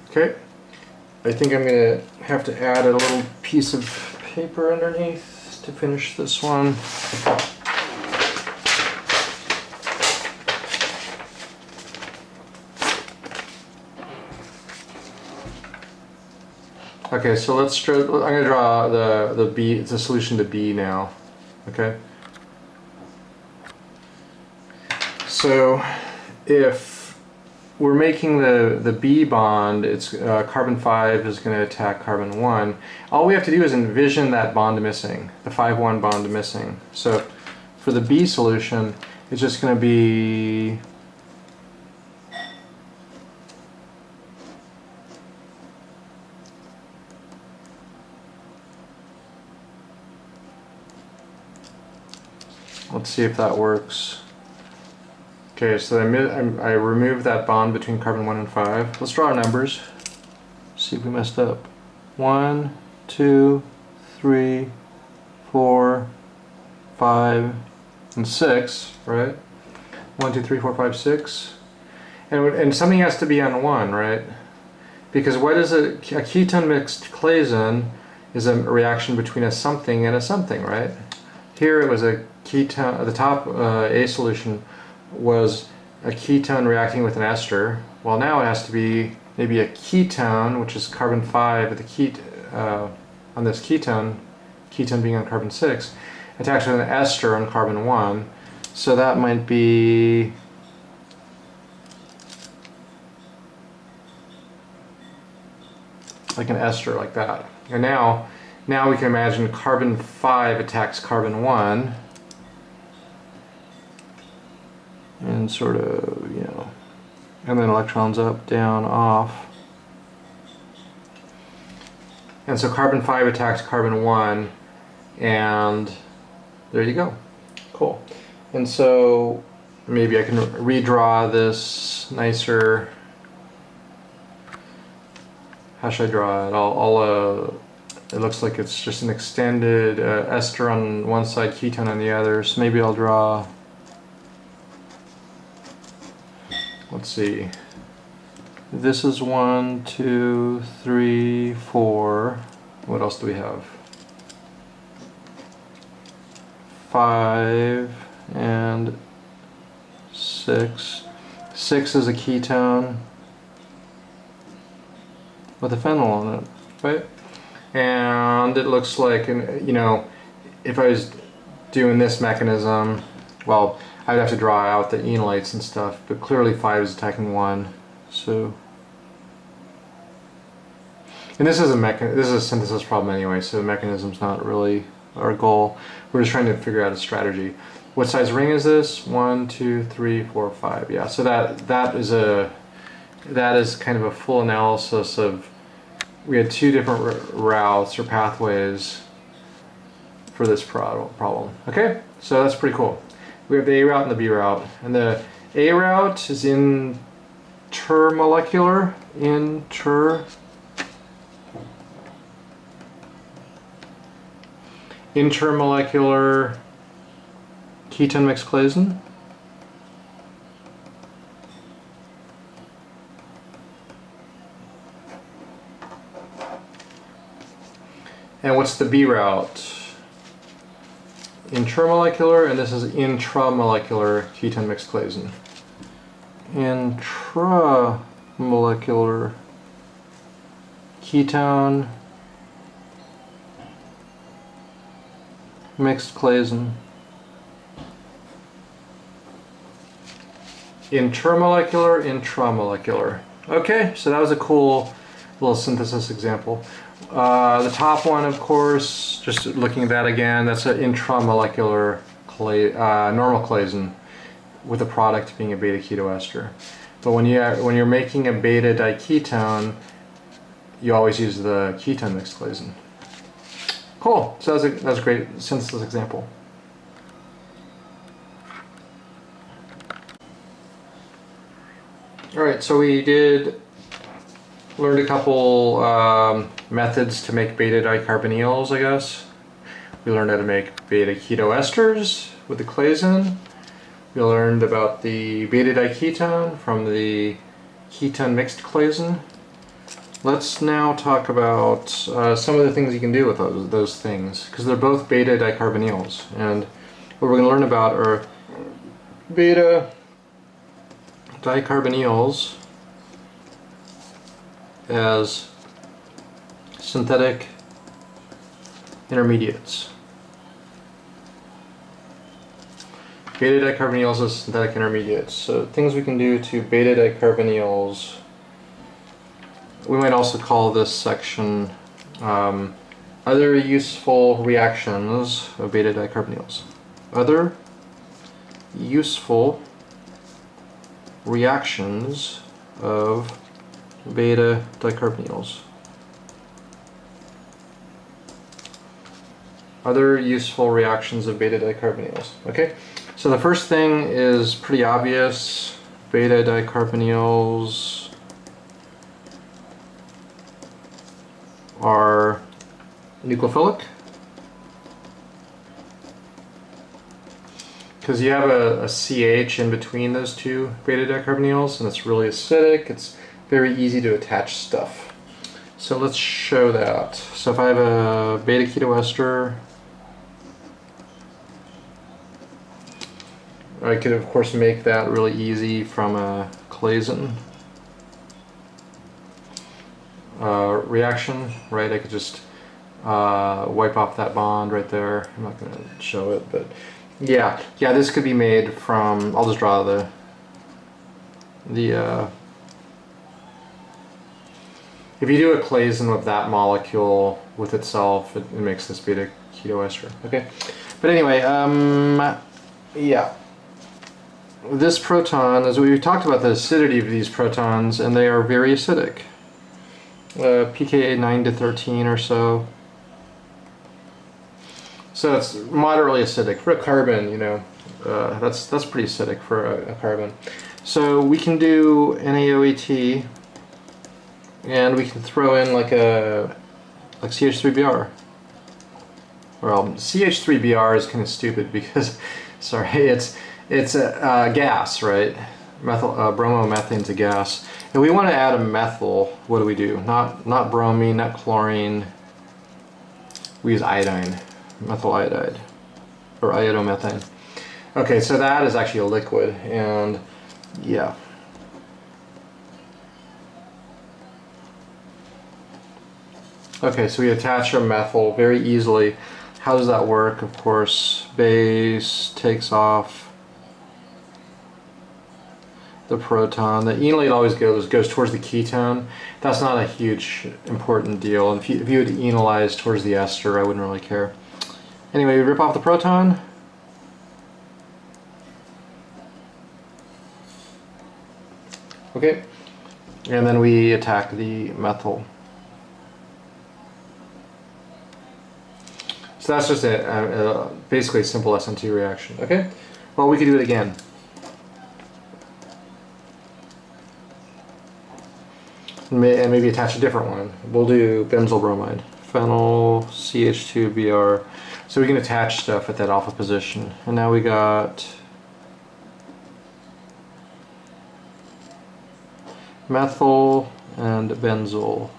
Okay. I think I'm going to have to add a little piece of paper underneath to finish this one. Okay, so I'm going to draw the solution to B now. Okay. So if we're making the B bond, it's carbon 5 is going to attack carbon 1. All we have to do is envision that bond missing, the 5-1 bond missing. So for the B solution, it's just going to be let's see if that works. Okay, so I removed that bond between carbon 1 and 5. Let's draw our numbers. See if we messed up. 1, 2, 3, 4, 5, and 6, right? 1, 2, 3, 4, 5, 6. And something has to be on 1, right? Because what is a ketone mixed Claisen is a reaction between a something and a something, right? Here it was a ketone, the top A solution was a ketone reacting with an ester. Well, now it has to be maybe a ketone, which is carbon 5, but the on this ketone being on carbon 6, attached with an ester on carbon 1. So that might be like an ester like that. And now we can imagine carbon 5 attacks carbon 1 and sort of, you know, and then electrons up, down, off. And so carbon 5 attacks carbon 1, and there you go. Cool. And so maybe I can redraw this nicer. How should I draw it? It looks like it's just an extended ester on one side, ketone on the other. So maybe I'll draw, let's see. This is 1, 2, 3, 4. What else do we have? 5 and 6. 6 is a ketone with a phenyl on it, right? And it looks like, you know, if I was doing this mechanism, well, I'd have to draw out the enolates and stuff, but clearly 5 is attacking 1, so. And this is a synthesis problem anyway, so the mechanism's not really our goal. We're just trying to figure out a strategy. What size ring is this? 1, 2, 3, 4, 5. Yeah, so that is kind of a full analysis of. We had two different routes or pathways for this problem. Okay, so that's pretty cool. We have the A route and the B route, and the A route is intermolecular ketone mixed Claisen. And what's the B route? Intermolecular, and this is intramolecular ketone mixed Claisen. Intramolecular ketone mixed Claisen. Intermolecular, intramolecular. Okay, so that was a cool little synthesis example. The top one, of course, just looking at that again, that's an intramolecular normal Claisen with the product being a beta keto ester. But when you're making a beta diketone, you always use the ketone mixed Claisen. Cool. So that was a great synthesis example. All right, so we learned a couple methods to make beta dicarbonyls, I guess. We learned how to make beta keto esters with the Claisen. We learned about the beta diketone from the ketone mixed Claisen. Let's now talk about some of the things you can do with those things, because they're both beta dicarbonyls. And what we're going to learn about are beta dicarbonyls as synthetic intermediates. Beta dicarbonyls as synthetic intermediates. So things we can do to beta dicarbonyls. We might also call this section other useful reactions of beta dicarbonyls. Other useful reactions of beta dicarbonyls. Other useful reactions of beta dicarbonyls. Okay, so the first thing is pretty obvious. Beta dicarbonyls are nucleophilic, because you have a CH in between those two beta dicarbonyls, and it's really acidic. It's very easy to attach stuff. So let's show that. So if I have a beta keto ester, I could of course make that really easy from a Claisen reaction, right? I could just wipe off that bond right there. I'm not going to show it, but yeah, this could be made from, I'll just draw the if you do a Claisen with that molecule with itself, it makes this beta keto ester. Okay, but anyway, yeah. This proton, as we talked about the acidity of these protons, and they are very acidic. pKa 9 to 13 or so. So it's moderately acidic for a carbon. You know, that's pretty acidic for a carbon. So we can do NaOET, and we can throw in like CH3Br. Well, CH3Br is kind of stupid because, sorry, it's a gas, right? Bromomethane's a gas, and we want to add a methyl. What do? Not bromine, not chlorine. We use iodine, methyl iodide, or iodomethane. Okay, so that is actually a liquid, and yeah. Okay, so we attach a methyl very easily. How does that work? Of course, base takes off the proton. The enolate always goes towards the ketone. That's not a huge important deal. If you would enolize towards the ester, I wouldn't really care. Anyway, we rip off the proton. Okay, and then we attack the methyl. So that's just basically a simple SN2 reaction. Okay, well, we could do it again. And maybe attach a different one. We'll do benzyl bromide, phenyl CH2Br. So we can attach stuff at that alpha position. And now we got methyl and benzyl.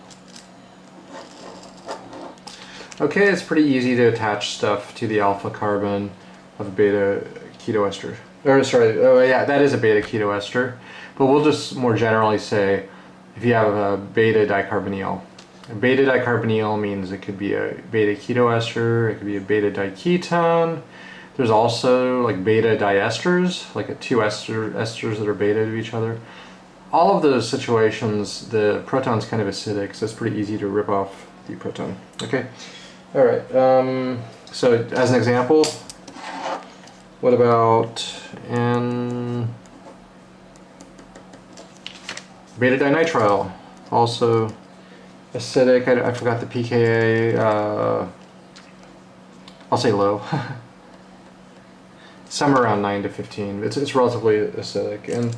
Okay, it's pretty easy to attach stuff to the alpha carbon of a beta keto ester. Or sorry, oh yeah, that is a beta keto ester. But we'll just more generally say, if you have a beta dicarbonyl. A beta dicarbonyl means it could be a beta keto ester, it could be a beta diketone. There's also like beta diesters, like two esters that are beta to each other. All of those situations, the proton's kind of acidic, so it's pretty easy to rip off the proton. Okay, all right. So as an example, what about beta dinitrile, also acidic. I forgot the pKa. I'll say low. Somewhere around 9 to 15. It's relatively acidic, and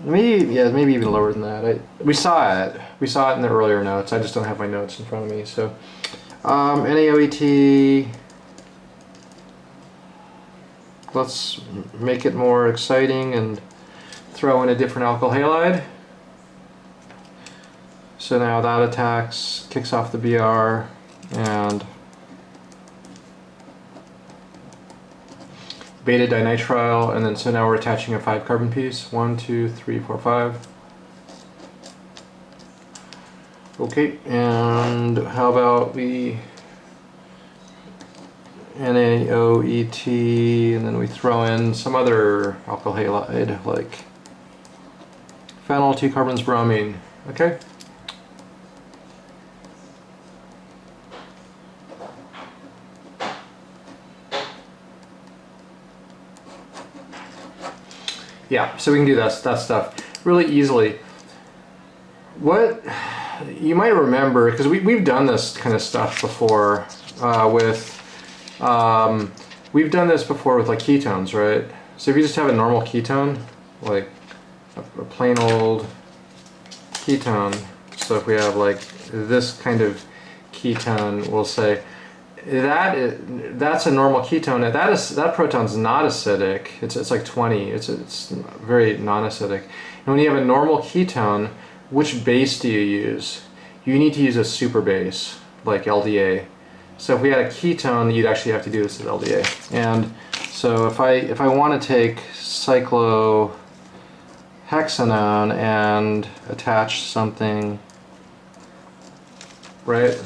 maybe even lower than that. We saw it in the earlier notes. I just don't have my notes in front of me. So NaOET. Let's make it more exciting and throw in a different alkyl halide. So now that kicks off the Br, and beta dinitrile, and then so now we're attaching a 5-carbon piece. 1, 2, 3, 4, 5. Okay, and how about the NaOET, and then we throw in some other alkyl halide like phenyl 2 carbons bromine. Okay. Yeah, so we can do that stuff really easily. What you might remember, because we've done this kind of stuff before we've done this before with like ketones, right? So if you just have a normal ketone, like a plain old ketone, so if we have like this kind of ketone, we'll say that's a normal ketone. That proton's not acidic. It's like 20. It's very non-acidic. And when you have a normal ketone, which base do you use? You need to use a super base, like LDA. So if we had a ketone, you'd actually have to do this as LDA. And so if I want to take cyclohexanone and attach something, right?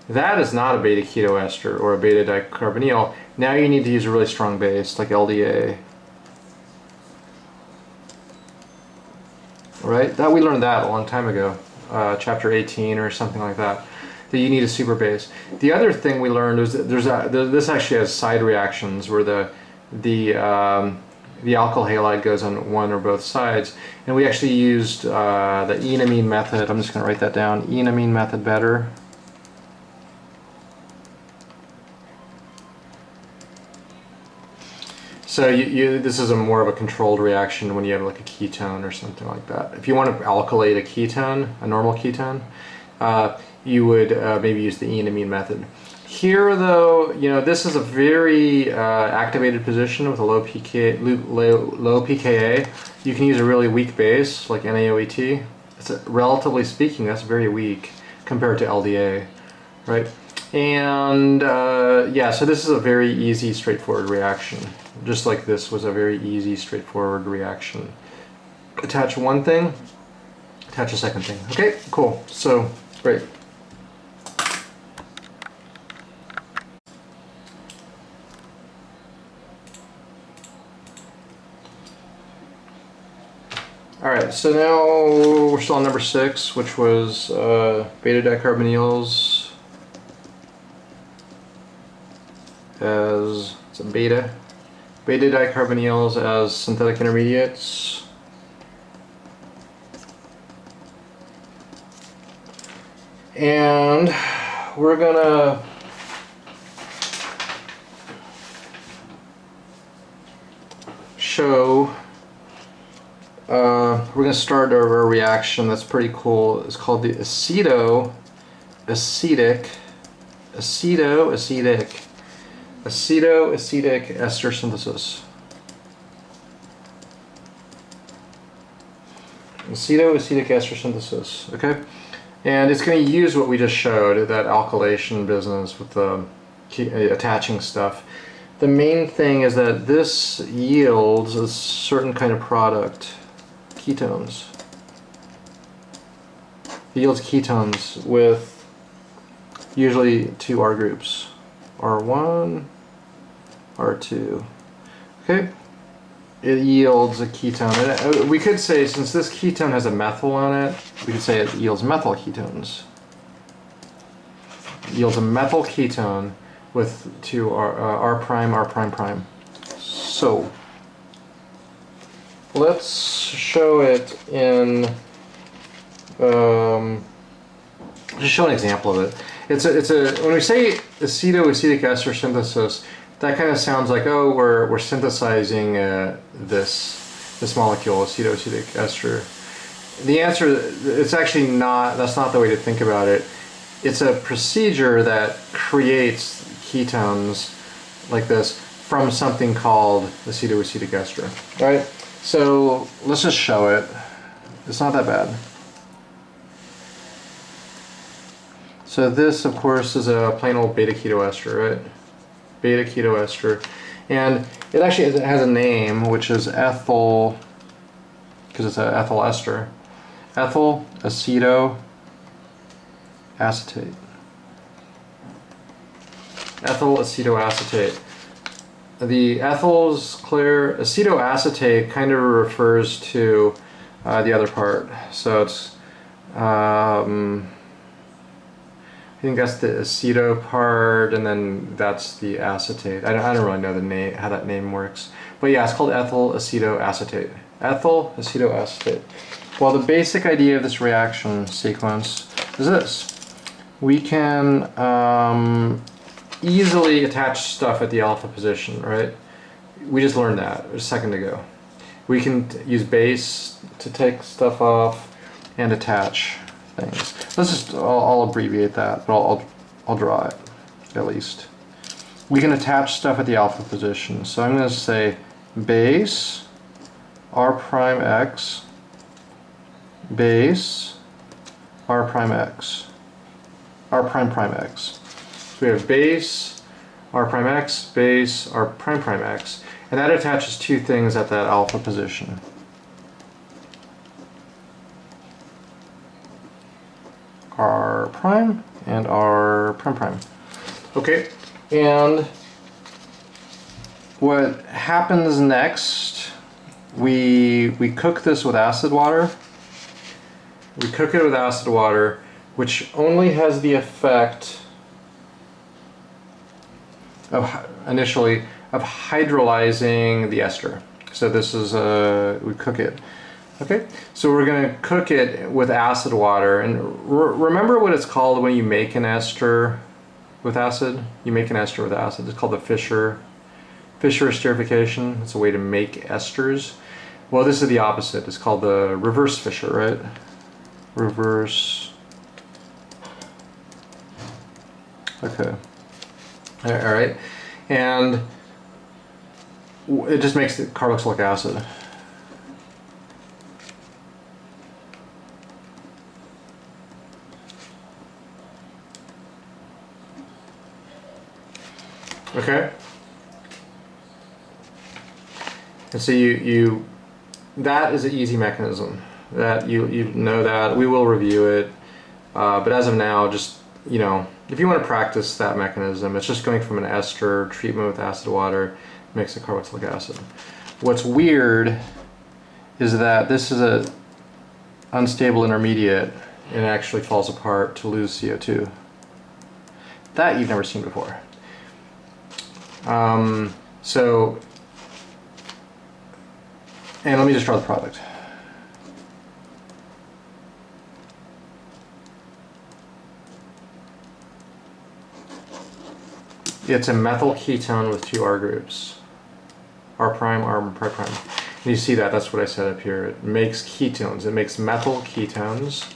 That is not a beta keto ester or a beta dicarbonyl. Now you need to use a really strong base like LDA. Right? That we learned that a long time ago, chapter 18 or something like that. That you need a super base. The other thing we learned was that this actually has side reactions where the alkyl halide goes on one or both sides, and we actually used the enamine method. I'm just going to write that down. Enamine method better. So this is more of a controlled reaction when you have like a ketone or something like that. If you want to alkylate a ketone, a normal ketone, you would maybe use the enamine method. Here though, this is a very activated position with a low pKa. You can use a really weak base like NaOET. Relatively speaking, that's very weak compared to LDA, right? And yeah, so this is a very easy, straightforward reaction. Just like this was a very easy, straightforward reaction. Attach one thing, attach a second thing. Okay, cool. So, great. Alright, so now we're still on number 6, which was beta dicarbonyls as, it's a beta dicarbonyls as synthetic intermediates. And we're gonna show, we're gonna start a reaction that's pretty cool. It's called the acetoacetic ester synthesis. Acetoacetic ester synthesis, okay? And it's going to use what we just showed, that alkylation business with the attaching stuff. The main thing is that this yields a certain kind of product, ketones. It yields ketones with usually 2 R groups, R1, R2. Okay, it yields a ketone. And we could say, since this ketone has a methyl on it, we could say it yields methyl ketones. It yields a methyl ketone with 2 R prime, R prime prime. So let's show it in. Just show an example of it. It's a when we say acetoacetic ester synthesis, that kind of sounds like, oh, we're synthesizing this molecule, acetoacetic ester. The answer, it's actually not. That's not the way to think about it. It's a procedure that creates ketones like this from something called acetoacetic ester. All right. So let's just show it. It's not that bad. So this, of course, is a plain old beta keto ester, right? Beta keto ester. And it actually has a name, which is ethyl, because it's an ethyl ester. Ethyl acetoacetate. Ethyl acetoacetate. The ethyl's clear. Acetoacetate kind of refers to the other part. So it's I think that's the aceto part, and then that's the acetate. I don't really know the name, how that name works. But yeah, it's called ethyl acetoacetate. Ethyl acetoacetate. Well, the basic idea of this reaction sequence is this. We can easily attach stuff at the alpha position, right? We just learned that a second ago. We can use base to take stuff off and attach things. Let's just, I'll abbreviate that, but I'll draw it, at least. We can attach stuff at the alpha position. So I'm going to say base R prime X base, R prime X, R prime prime X. So we have base, R prime X, base, R prime prime X. And that attaches two things at that alpha position. R prime and R prime prime. Okay, and what happens next, we cook this with acid water. We cook it with acid water, which only has the effect of, initially, of hydrolyzing the ester. So this is, we cook it. Okay, so we're going to cook it with acid water. And remember what it's called when you make an ester with acid? You make an ester with acid. It's called the Fischer esterification. It's a way to make esters. Well, this is the opposite. It's called the reverse Fischer, right? Reverse. Okay. All right. And it just makes the carboxylic acid. Okay. And so that is an easy mechanism. That you know that. We will review it. But as of now, just, you know, if you want to practice that mechanism, it's just going from an ester, treatment with acid water, makes a carboxylic acid. What's weird is that this is a unstable intermediate and it actually falls apart to lose CO2. That you've never seen before. So, and let me just draw the product. It's a methyl ketone with two R groups. R prime, R prime prime. And you see that, that's what I said up here. It makes ketones. It makes methyl ketones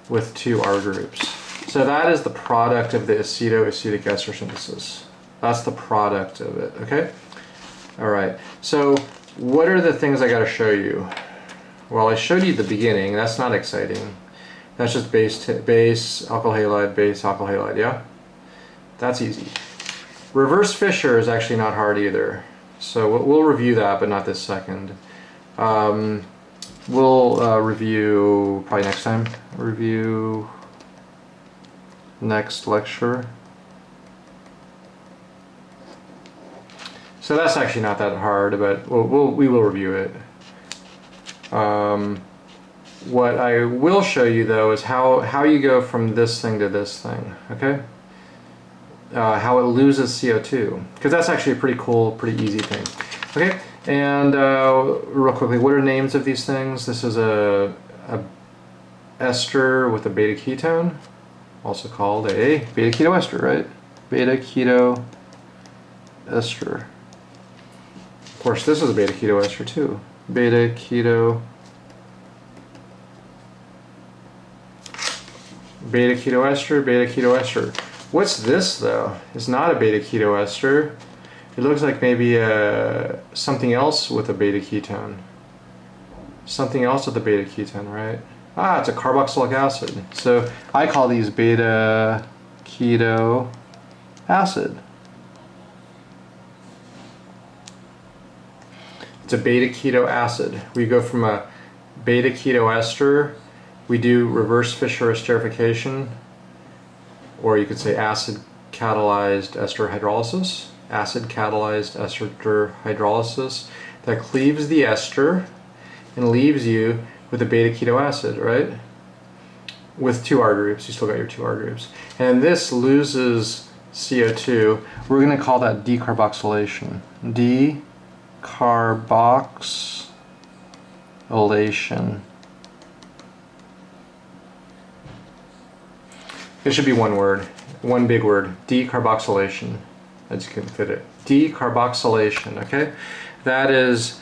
with two R groups. So that is the product of the acetoacetic ester synthesis. That's the product of it, okay? All right, so what are the things I gotta show you? Well, I showed you the beginning, that's not exciting. That's just base alkyl halide, base alkyl halide, yeah? That's easy. Reverse Fischer is actually not hard either. So we'll review that, but not this second. We'll review probably next time. Review next lecture. So that's actually not that hard, but we will review it. What I will show you though is how you go from this thing to this thing, okay? How it loses CO2, because that's actually a pretty cool, pretty easy thing. Okay, and real quickly, what are names of these things? This is a ester with a beta ketone, also called a beta keto ester, right? Beta keto ester. Of course, this is a beta keto ester too. Beta keto ester, beta keto ester. What's this though? It's not a beta keto ester. It looks like maybe something else with a beta ketone. Something else with a beta ketone, right? Ah, it's a carboxylic acid. So I call these beta keto acid. It's a beta keto acid. We go from a beta keto ester, we do reverse Fischer esterification, or you could say acid catalyzed ester hydrolysis. Acid catalyzed ester hydrolysis that cleaves the ester and leaves you with a beta keto acid, right? With two R groups, you still got your two R groups. And this loses CO2. We're going to call that decarboxylation. Decarboxylation. It should be one word, one big word, decarboxylation. I just couldn't fit it. Decarboxylation, okay? That is,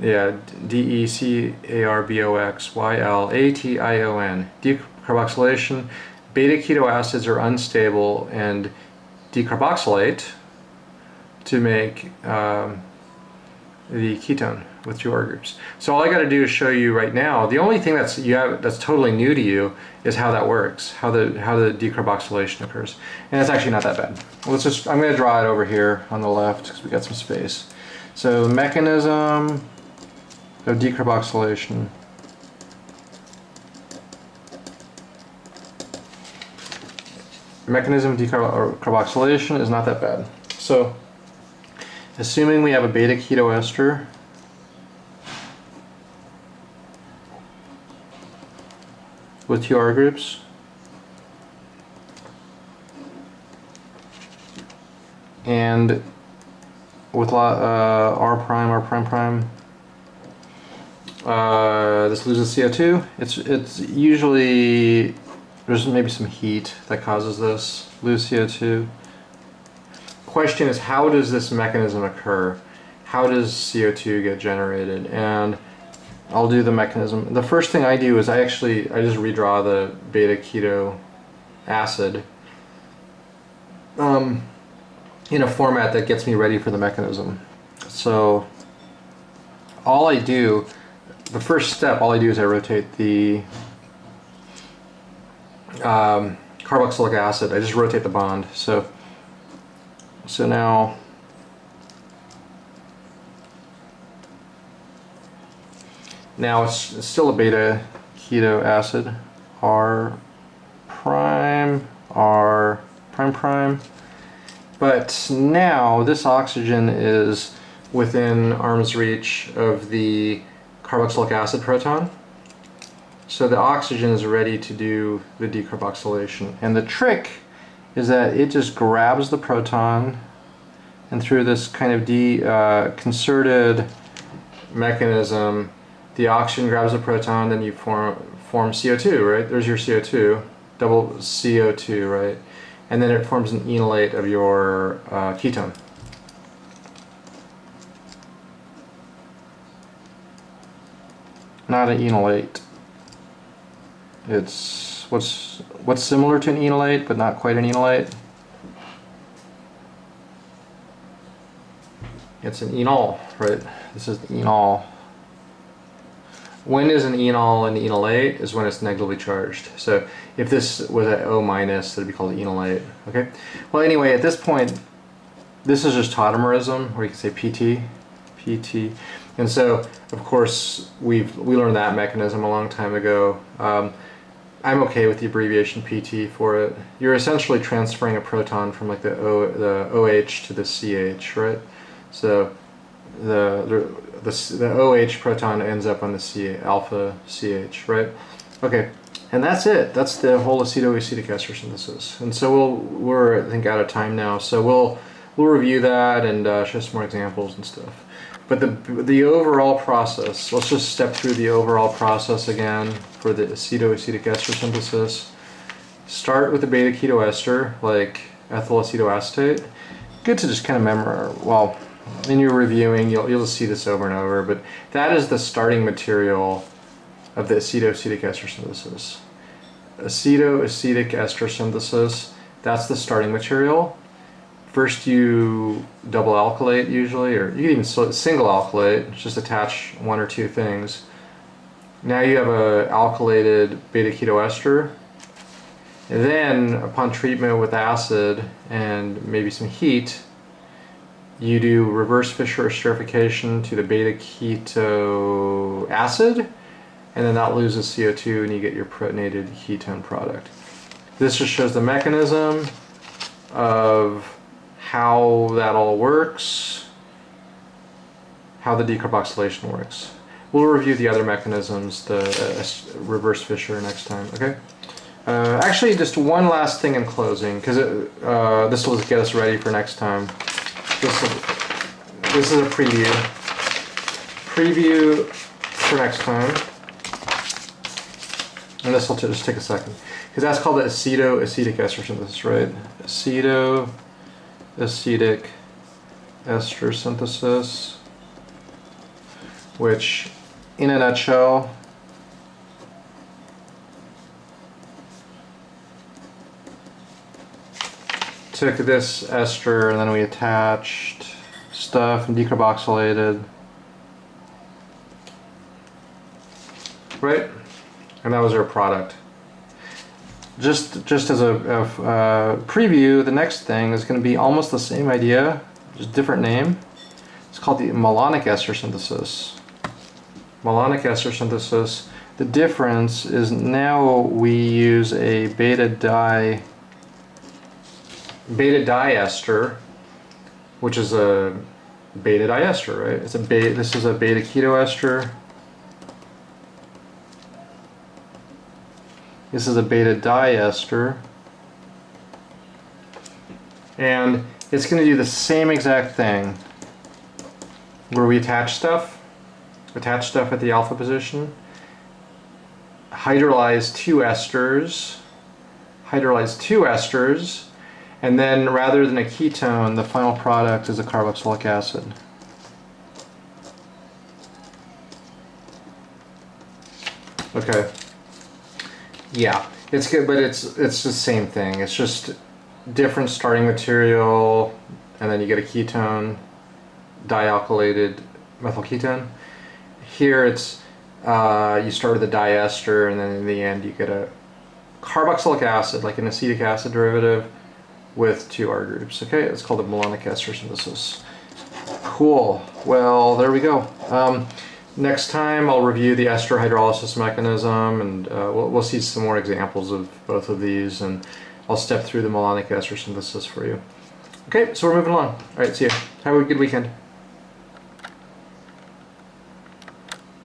yeah, DECARBOXYLATION. Decarboxylation. Beta keto acids are unstable and decarboxylate to make the ketone with 2 R groups. So all I got to do is show you right now. The only thing that's totally new to you is how that works, how the decarboxylation occurs, and it's actually not that bad. I'm going to draw it over here on the left because we got some space. So mechanism of decarboxylation. Mechanism of decarboxylation is not that bad. So assuming we have a beta keto ester with 2 R groups, and with R prime, this loses CO2. It's usually, there's maybe some heat that causes this, lose CO2. Question is, how does this mechanism occur? How does CO2 get generated? And I'll do the mechanism. The first thing I do is I just redraw the beta keto acid in a format that gets me ready for the mechanism. So the first step, all I do is I rotate the carboxylic acid. I just rotate the bond. So now it's still a beta keto acid, R prime, but now this oxygen is within arm's reach of the carboxylic acid proton. So the oxygen is ready to do the decarboxylation. And the trick is that it just grabs the proton, and through this kind of concerted mechanism, the oxygen grabs the proton, then you form CO2, right? There's your CO2, double CO2, right? And then it forms an enolate of your ketone. Not an enolate. It's what's similar to an enolate, but not quite an enolate. It's an enol, right? This is the enol. When is an enol an enolate? Is when it's negatively charged. So if this was at O minus, that'd be called enolate. Okay. Well, anyway, at this point, this is just tautomerism, or you can say PT. And so, of course, we learned that mechanism a long time ago. I'm okay with the abbreviation PT for it. You're essentially transferring a proton from like the OH to the CH, right? So the OH proton ends up on the alpha CH, right? Okay, and that's it. That's the whole acetoacetic ester synthesis. And so we're I think out of time now. So we'll review that and show some more examples and stuff. But the overall process, let's just step through the overall process again for the acetoacetic ester synthesis. Start with the beta keto ester, like ethyl acetoacetate. Good to just kind of memorize. Well, in your reviewing, you'll just see this over and over, but that is the starting material of the acetoacetic ester synthesis. Acetoacetic ester synthesis, that's the starting material. First you double alkylate usually, or you can even single alkylate, just attach 1 or 2 things. Now you have a alkylated beta keto ester. And then upon treatment with acid and maybe some heat, you do reverse Fischer esterification to the beta keto acid, and then that loses CO2 and you get your protonated ketone product. This just shows the mechanism of how that all works, how the decarboxylation works. We'll review the other mechanisms, the reverse Fischer, next time, okay? Actually, just one last thing in closing, because this will just get us ready for next time. This is a preview. Preview for next time. And this will just take a second. Because that's called the acetoacetic ester synthesis, right? Acetoacetic ester synthesis, which, in a nutshell, took this ester and then we attached stuff and decarboxylated right? And that was our product. Just as a preview, the next thing is going to be almost the same idea, just different name. It's called the Malonic ester synthesis. Malonic ester synthesis. The difference is now we use a beta diester, which is a beta diester, right? It's this is a beta keto ester. This is a beta diester. And it's going to do the same exact thing where we attach stuff at the alpha position, hydrolyze two esters, and then rather than a ketone, the final product is a carboxylic acid. Okay. Yeah, it's good, but it's the same thing. It's just different starting material, and then you get a ketone, dialkylated methyl ketone. Here it's you start with a diester, and then in the end you get a carboxylic acid, like an acetic acid derivative, with two R groups. Okay, it's called the Malonic ester synthesis. Cool. Well, there we go. Next time I'll review the ester hydrolysis mechanism, and we'll see some more examples of both of these, and I'll step through the Malonic ester synthesis for you. Okay, so we're moving along. All right, see you. Have a good weekend.